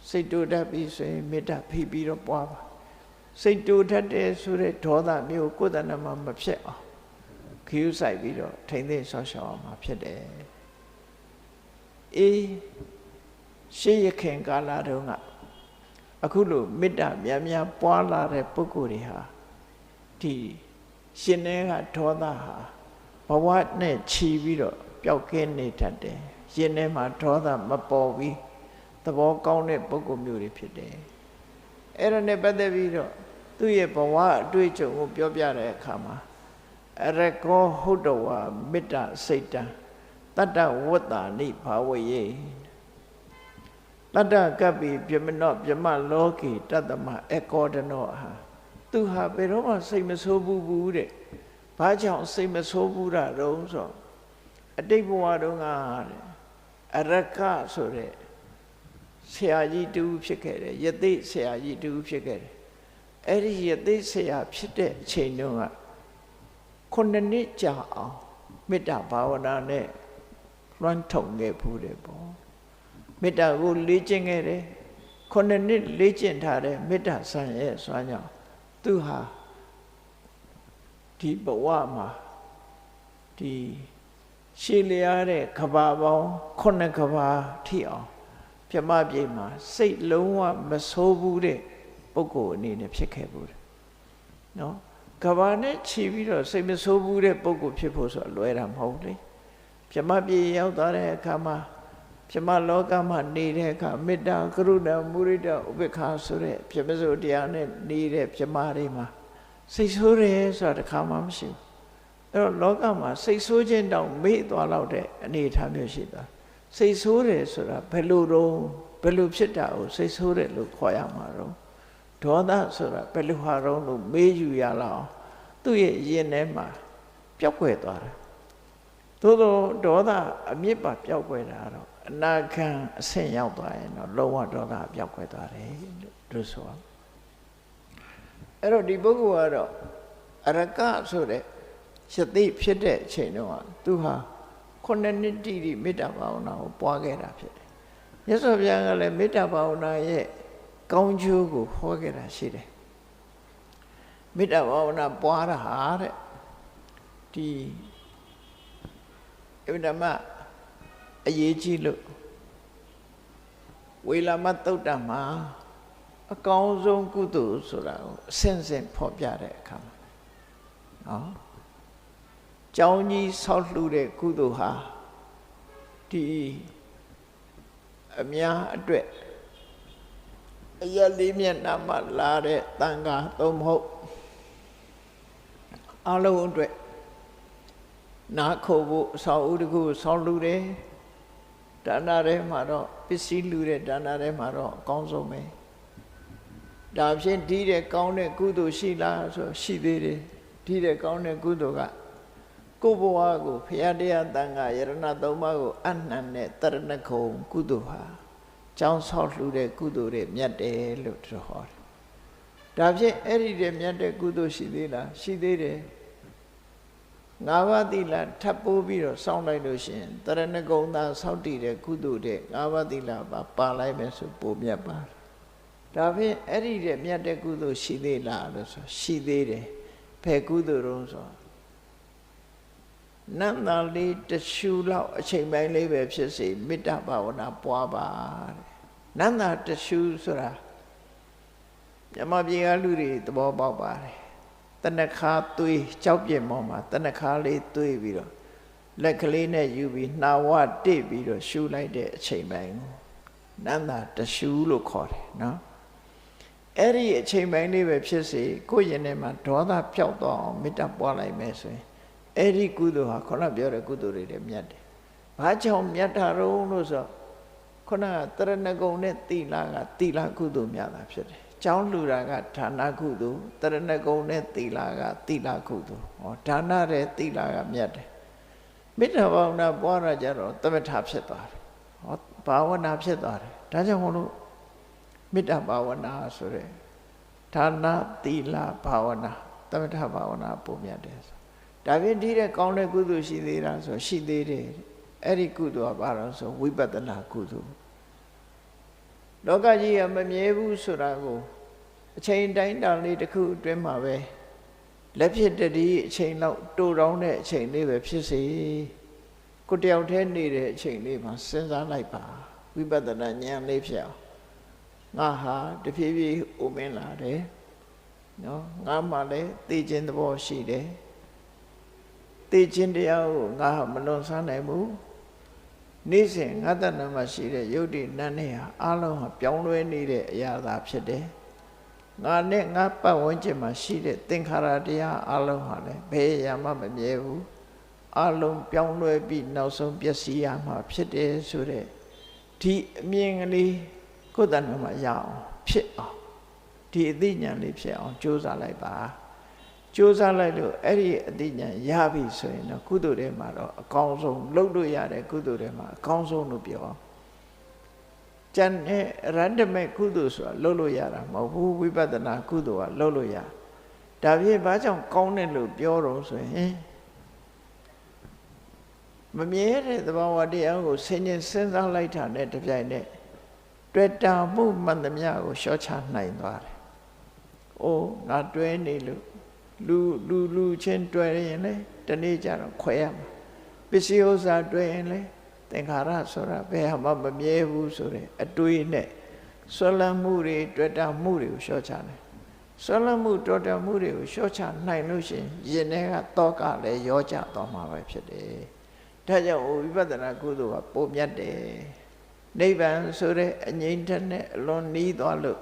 စိတ်တူတတ်ပြီဆိုရင်မေတ္တာဖိပြီးတော့ပွားပါစိတ်တူတတ်တယ်ဆိုတဲ့ဒေါသမျိုးကိုယ်တဏ္ဍမှာမဖြစ်အောင်ခရူးဆိုင်ပြီးတော့ထိမ့်သိမ်းဆောက်ရှောက်အောင်မှာဖြစ်တယ်အေးရှေးရခင်ကာလတုန်းကအခုလိုမေတ္တာများများပွားလာတဲ့ပုဂ္ဂိုလ်တွေဟာဒီရှင်ထဲကဒေါသဟာဘဝနဲ့ခြီးပြီးတော့ပျောက်ကင်းနေတတ်တယ်ရှင်ထဲမှာဒေါသမပေါ်ပြီးသဘောကောင်းတဲ့ပုဂ္ဂိုလ်မျိုးတွေဖြစ်တယ်အဲ့ဒါနဲ့ပတ်သက်ပြီးတော့သူ့ရဲ့ဘဝအတွေ့အကြုံကိုပြောပြတဲ့အခါမှာ ရကောဟုတ်တော်ဝါမေတ္တာစိတ်တံတတ္တဝတ္တာနိဘာဝယေတတ္တကပ္ပိပြမနောပြမလောကေတတ္တမအကောဒနောဟာသူဟာဘယ်တော့မှစိတ်မဆိုးဘူးတဲ့ဘာကြောင့်စိတ်မဆိုးဘူးတာတုံးဆိုအတိတ်ဘဝတုန်းကအရကဆိုတဲ့ဆရာကြီးတူဖြစ်ခဲ့တယ်ယသိဆရာကြီးတူဖြစ်ခဲ့တယ်အဲ့ဒီယသိဆရာဖြစ်တဲ့အချိန်တုန်းက9 နှစ်ကြာအောင်မေတ္တာဘာဝနာနဲ့လွှမ်းထုံခဲ့ဘူးတယ်ပေါ့မေတ္တာကိုလေ့ကျင့်ခဲ့တယ်9 နှစ်လေ့ကျင့်ထားတဲ့မေတ္တာဆံရဲ့စွမ်းကြောင့်သူဟာဒီဘဝမှာဒီရှည်လျားတဲ့ကဘာပေါင်း9 ကဘာထိအောင်ပြမပြေမှာစိတ်လုံးဝမဆိုးဘူးတဲ့ပုဂ္ဂိုလ်အနေနဲ့ဖြစ်ခဲ့ဘူးတယ်နော်ကဘာနဲ့ခြီးပြီးတော့စိတ်မဆိုးဘူးတဲ့ပုဂ္ဂိုလ်ဖြစ်ဖို့ဆိုလွယ်တာမဟုတ်လေပြမပြေရောက်သွားတဲ့အခါမှာပြမလောကမှာနေတဲ့အခါမေတ္တာကရုဏာမုရိဒဥပေက္ခဆိုတဲ့ပြမစိုးတရားနဲ့နေတဲ့ပြမတွေမှာစိတ်ဆိုးတယ်ဆိုတာတစ်ခါမှမရှိဘူးအဲ့တော့လောကမှာစိတ်ဆိုးခြင်းတောင်မေ့သွားတော့တဲ့အနေအထားမျိုးရှိတာစိတ်ဆိုးတယ်ဆိုတာဘယ်လိုဖြစ်တာကိုစိတ်ဆိုးတယ်လို့ခေါ်ရမှာတော့ဒေါသဆိုတာဘယ်လိုဟာတော့လို့မေးယူရလောက်သူ့ရဲ့ရင်ထဲမှာပျောက်ကွယ်သွားတယ်သို့သောဒေါသအမြစ်ပါပျောက်ကွယ်တာတော့အနာခံအဆင့်ရောက်သွားရင်တော့လုံးဝဒေါသပျောက်ကွယ်သွားတယ်လို့ဆိုအောင်အဲ့တော့ဒီပုဂ္ဂိုလ်ကတော့အရကဆိုတဲ့ယသိဖြစ်တဲ့အချိန်တုန်းကသူဟာ9 နှစ်တိတိမေတ္တာဘာဝနာကိုပွားခဲ့တာဖြစ်တယ်မြတ်စွာဘုရားကလည်းမေတ္တာဘာဝနာရဲ့ကောင်းကျိုးကိုဟောခဲ့တာရှိတယ်မေတ္တာဘာဝနာပွားတာဟာတဲ့ဒီအဗ္ဗဓမ္မအရေးကြီးလို့ဝေလာမသုတ်တံမှာအကောင်းဆုံးကုသိုလ်ဆိုတာကိုအစဉ်စဉ်ဖော်ပြတဲ့အခါမှာနော်ကျောင်းကြီးဆောက်လှူတဲ့ကုသိုလ်ဟာဒီအများအတွက်အရလေးမျက်နှာမှာလာတဲ့တန်ခါသုံးမဟုတ်အလုံးအတွက်နာခုဖို့ဆောက်ဦးတခုဆောက်လှူတယ်ဒါနထဲမှာတော့ပစ္စည်းလှူတဲ့ဒါနထဲမှာတော့အကောင်းဆုံးပဲဒါဖြင့်ဒီတဲ့ကောင်းတဲ့ကုသိုလ်ရှိလားဆိုရှိသေးတယ်ဒီတဲ့ကောင်းတဲ့ကုသိုလ်ကကိုယ်ဘဝကိုဖရာတရားတန်ခါယရဏသုံးပါးကိုအနှံတဲ့တရဏဂုံကုသိုလ်ဟာကျောင်းဆောက်လှူတဲ့ကုသိုလ်တွေမြတ်တယ်လို့သူဟောတယ်ဒါဖြင့်အဲ့ဒီတဲ့မြတ်တဲ့ကုသိုလ်ရှိသေးလားရှိသေးတယ်၅ ပါးသီလထပ်ပိုးပြီးတော့စောင့်လိုက်လို့ရှိရင်တရဏဂုံသာစောင့်တည်တဲ့ကုသိုလ်တဲ့၅ ပါးသီလပါလိုက်မယ်ဆိုပိုမြတ်ပါတယ်ဒါဖြင့်အဲ့ဒီတဲ့မြတ်တဲ့ကုသိုလ်ရှိသေးလားလို့ဆိုရှိသေးတယ်ဘယ်ကုသိုလ်တုံးဆိုနန္တာလေးတရှူလောက်အချိန်ပိုင်းလေးပဲဖြစ်စေမေတ္တာဘာဝနာပွားပါတဲ့နန္တာတရှူဆိုတာမြမပြေကလူတွေသဘောပေါက်ပါတယ်တဏခါသွေးကြောက်ပြင်းမောမှာတဏခါလေးသွေးပြီးတော့လက်ကလေးနဲ့ယူပြီးနှာဝတိတ်ပြီးတော့ရှူလိုက်တဲ့အချိန်ပိုင်းကိုနန္တာတရှူလို့ခေါ်တယ်နော်အဲ့ဒီအချိန်ပိုင်းလေးပဲဖြစ်စေကိုယ့်ရင်ထဲမှာဒေါသပျောက်သွားအောင်မေတ္တာပွားလိုက်မယ်ဆိုရင်အဲ့ဒီကုသိုလ်ဟာခုနပြောတဲ့ကုသိုလ်တွေလည်းမြတ်တယ်။ဘာကြောင့်မြတ်တာတော့လို့ဆိုခုနကတရဏဂုံနဲ့သီလကသီလကုသိုလ်မြတ်တာဖြစ်တယ်။ကျောင်းလှူတာကဒါနကုသိုလ်တရဏဂုံနဲ့သီလကသီလကုသိုလ်။ဟောဒါနတဲ့သီလကမြတ်တယ်။မေတ္တာဘာဝနာပွားရကြတော့သမထဖြစ်သွားတယ်။ဟောဘာဝနာဖြစ်သွားတယ်။ဒါကြောင့်မို့လို့မေတ္တာဘာဝနာဆိုတဲ့ဒါနသီလဘာဝနာသမထဘာဝနာပုံမြတ်တယ်ဒါဖြင့်ဒီတဲ့ကောင်းတဲ့ကုသိုလ်ရှိသေးလားဆိုရှိသေးတယ်အဲ့ဒီကုသိုလ်ကဘာလို့ဆိုဝိပဿနာကုသိုလ်လောကကြီးကမမြဲဘူးဆိုတာကိုအချိန်တိုင်းတာလေးတစ်ခုအတွင်းမှာပဲလက်ဖြစ်တည်းအချိန်လောက်တိုးတောင်းတဲ့အချိန်လေးပဲဖြစ်စေကိုတယောက်တည်းနေတဲ့အချိန်လေးမှာစဉ်းစားလိုက်ပါဝိပဿနာဉာဏ်လေးဖြစ်အောင်ငါဟာတဖြည်းဖြည်းဥမင်းလာတယ်နော်ငါမှလည်းသိခြင်းသဘောရှိတယ်သိခြင်းတရားကိုငါမလွန်ဆန်းနိုင်ဘူးနေ့စဉ်ငါတဏ္ဍမှာရှိတဲ့ယုတ်တိနတ်နဲ့ဟာအလုံးဟာပြောင်းလဲနေတဲ့အရာသာဖြစ်တယ် ငါနဲ့ငါပတ်ဝန်းကျင်မှာရှိတဲ့သင်္ခါရတရားအလုံးဟာလည်းဘယ်ရာမှမမြဲဘူးအလုံးပြောင်းလဲပြီးနောက်ဆုံးပျက်စီးရမှာဖြစ်တယ်ဆိုတဲ့ဒီအမြင်ကလေးကိုယ်တဏ္ဍာမှာရအောင်ဖြစ်အောင်ဒီအသိဉာဏ်လေးဖြစ်အောင်ကြိုးစားလိုက်ပါကြိုးစားလိုက်လို့အဲ့ဒီအသိဉာဏ်ရပြီဆိုရင်တော့ကုသိုလ်တွေမှာတော့အကောင်းဆုံးလုပ်လို့ရတဲ့ကုသိုလ်တွေမှာအကောင်းဆုံးလို့ပြောကျန်တဲ့ရန္တမဲ့ကုသိုလ်ဆိုတာလုပ်လို့ရတာမဟုတ်ဘူးဝိပဿနာကုသိုလ်ကလုပ်လို့ရဒါဖြင့်ဘာကြောင့်ကောင်းတယ်လို့ပြောတော့ဆိုရင်မမြဲတဲ့သဘာဝတရားကိုဆင်ញင်စဉ်းစားလိုက်တာနဲ့တပြိုင်နက်တွေ့တာမှုမှန်သမျှကိုလျှော့ချနိုင်သွားတယ်။အိုးငါတွဲနေလို့လူချင်းတွဲရင်လေတနေ့ကျတော့ခွဲရမှာပစ္စည်းဥစ္စာတွဲရင်လေသင်္ခါရဆိုတာဘယ်မှမမြဲဘူးဆိုတဲ့အတွေးနဲ့ဆွဲလန်းမှုတွေတွေ့တာမှုတွေကိုလျှော့ချတယ်ဆွဲလန်းမှုတွေ့တာမှုတွေကိုလျှော့ချနိုင်လို့ရှိရင်ရင်ထဲကတောကလည်းရောကျသွားမှာပဲဖြစ်တယ်ဒါကြောင့်ဝိပဿနာကုသိုလ်ကပိုမြတ်တယ်နိဗ္ဗာန်ဆိုတဲ့အငြိမ့်ထက်နဲ့အလွန်နီးသွားလို့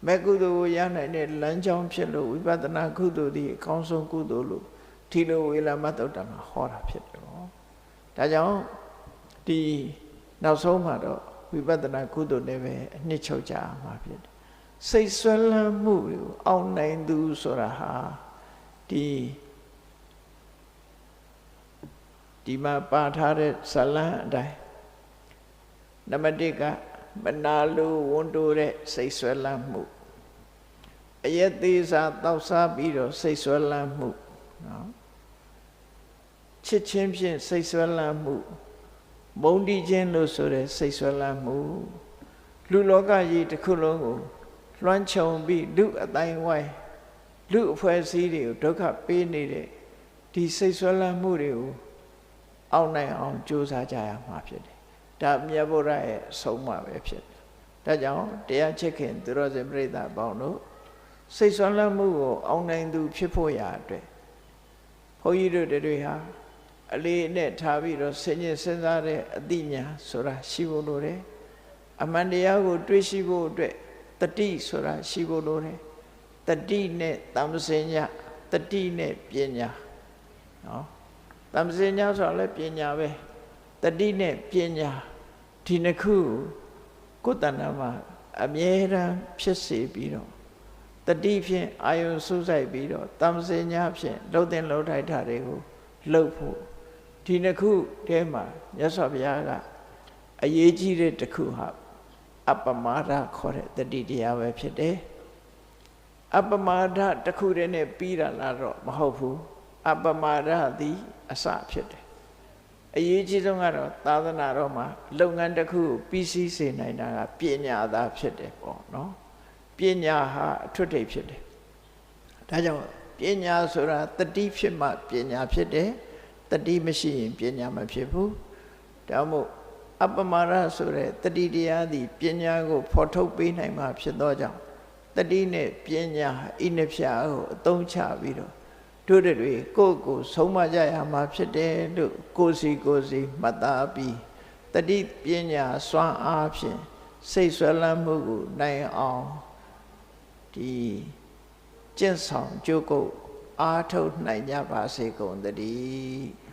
မဲ့ကုသိုလ်ကိုရနိုင်တဲ့လမ်းကြောင်းဖြစ်လို့ဝိပဿနာကုသိုလ်ဒီအကောင်းဆုံးကုသိုလ်လို့ဒီလိုဝေလမသုတ္တမှာဟောတာဖြစ်တယ်ပေါ့ဒါကြောင့်ဒီနောက်ဆုံးမှာတော့ဝိပဿနာကုသိုလ်နဲ့ပဲအနှစ်ချုပ်ကြမှာဖြစ်တယ်စိတ်ဆွဲလန်းမှုကိုအောင်နိုင်သူဆိုတာဟာဒီမှာပါထားတဲ့ဇလံအတိုင်းနံပါတ်1ကမနာလိုဝန်တိုးတဲ့စိတ်ဆွဲလန်းမှုအယက်သေးစားတောက်စားပြီးတော့စိတ်ဆွဲလန်းမှုနော်ချစ်ချင်းဖြင့်စိတ်ဆွဲလန်းမှုမုန်းတီးခြင်းလို့ဆိုတဲ့စိတ်ဆွဲလန်းမှုလူလောကကြီးတစ်ခုလုံးကိုလွှမ်းခြုံပြီးလူအတိုင်းဝိုင်းလူအဖွဲ့အစည်းတွေကိုဒုက္ခပေးနေတဲ့ဒီစိတ်ဆွဲလန်းမှုတွေကိုအောင်နိုင်အောင်ကြိုးစားကြရမှာဖြစ်တယ်ဒါမြတ်ဗုဒ္ဓရဲ့ဆုံးမပဲဖြစ်တယ်ဒါကြောင့်တရားချစ်ခင်သူတော်စင်ပြိဿပေါင်းတို့စိတ်ဆွဲလန်းမှုကိုအောင်နိုင်သူဖြစ်ဖို့ရာအတွက်ဘုန်းကြီးတို့တွေဟာအလေးနဲ့ထားပြီးတော့ဆင်ញင်စဉ်းစားတဲ့အသိဉာဏ်ဆိုတာရှိဖို့လိုတယ်အမှန်တရားကိုတွေးရှိဖို့အတွက်တတိဆိုတာရှိဖို့လိုတယ်တတိနဲ့တမ္ပစဉ္ညာတတိနဲ့ပညာနော်တမ္ပစဉ္ညာဆိုတာလည်းပညာပဲတတိနဲ့ပညာဒီနှစ်ခုကိုယ်တဏ္ဍာမှာအမြဲတမ်းဖြစ်စေပြီးတော့တတိဖြင့်အာယုံစူးစိုက်ပြီးတော့တမ္ပစဉ္ညာဖြင့်လှုပ်တဲ့လှုပ်ထိုက်တာတွေကိုလှုပ်ဖို့ဒီနှစ်ခုထဲမှာမြတ်စွာဘုရားကအရေးကြီးတဲ့တစ်ခုဟာအပမာဒခေါ်တဲ့တတိတရားပဲဖြစ်တယ်အပမာဒတစ်ခုတည်းနဲ့ပြီးတာလားတော့မဟုတ်ဘူးအပမာဒသည်အစဖြစ်တယ်အရေးကြီးဆုံးကတော့သာသနာတော်မှာလုပ်ငန်းတစ်ခုကိုပြီးစီးစေနိုင်တာကပညာသာဖြစ်တယ်ပေါ့နော်ပညာဟာအထွတ်ထိပ်ဖြစ်တယ်ဒါကြောင့်ပညာဆိုတာတတိဖြစ်မှပညာဖြစ်တယ်တတိမရှိရင်ပညာမဖြစ်ဘူးဒါမို့အပမာဒဆိုတဲ့တတိတရားသည်ပညာကိုဖော်ထုတ်ပေးနိုင်မှဖြစ်သောကြောင့်တတိနဲ့ပညာဤနှစ်ဖြာကိုအသုံးချပြီးတော့တို့တွေကိုယ့်ကိုဆုံးမကြရမှာဖြစ်တယ်လို့ကိုယ်စီမှတ်သားပြီးတတိပညာစွမ်းအားဖြင့်စိတ်ဆွဲလန်းမှုကိုနိုင်အောင်ဒီကျင့်ဆောင်ကြိုးကုပ်အားထုတ်နိုင်ကြပါစေကုန်သတည်း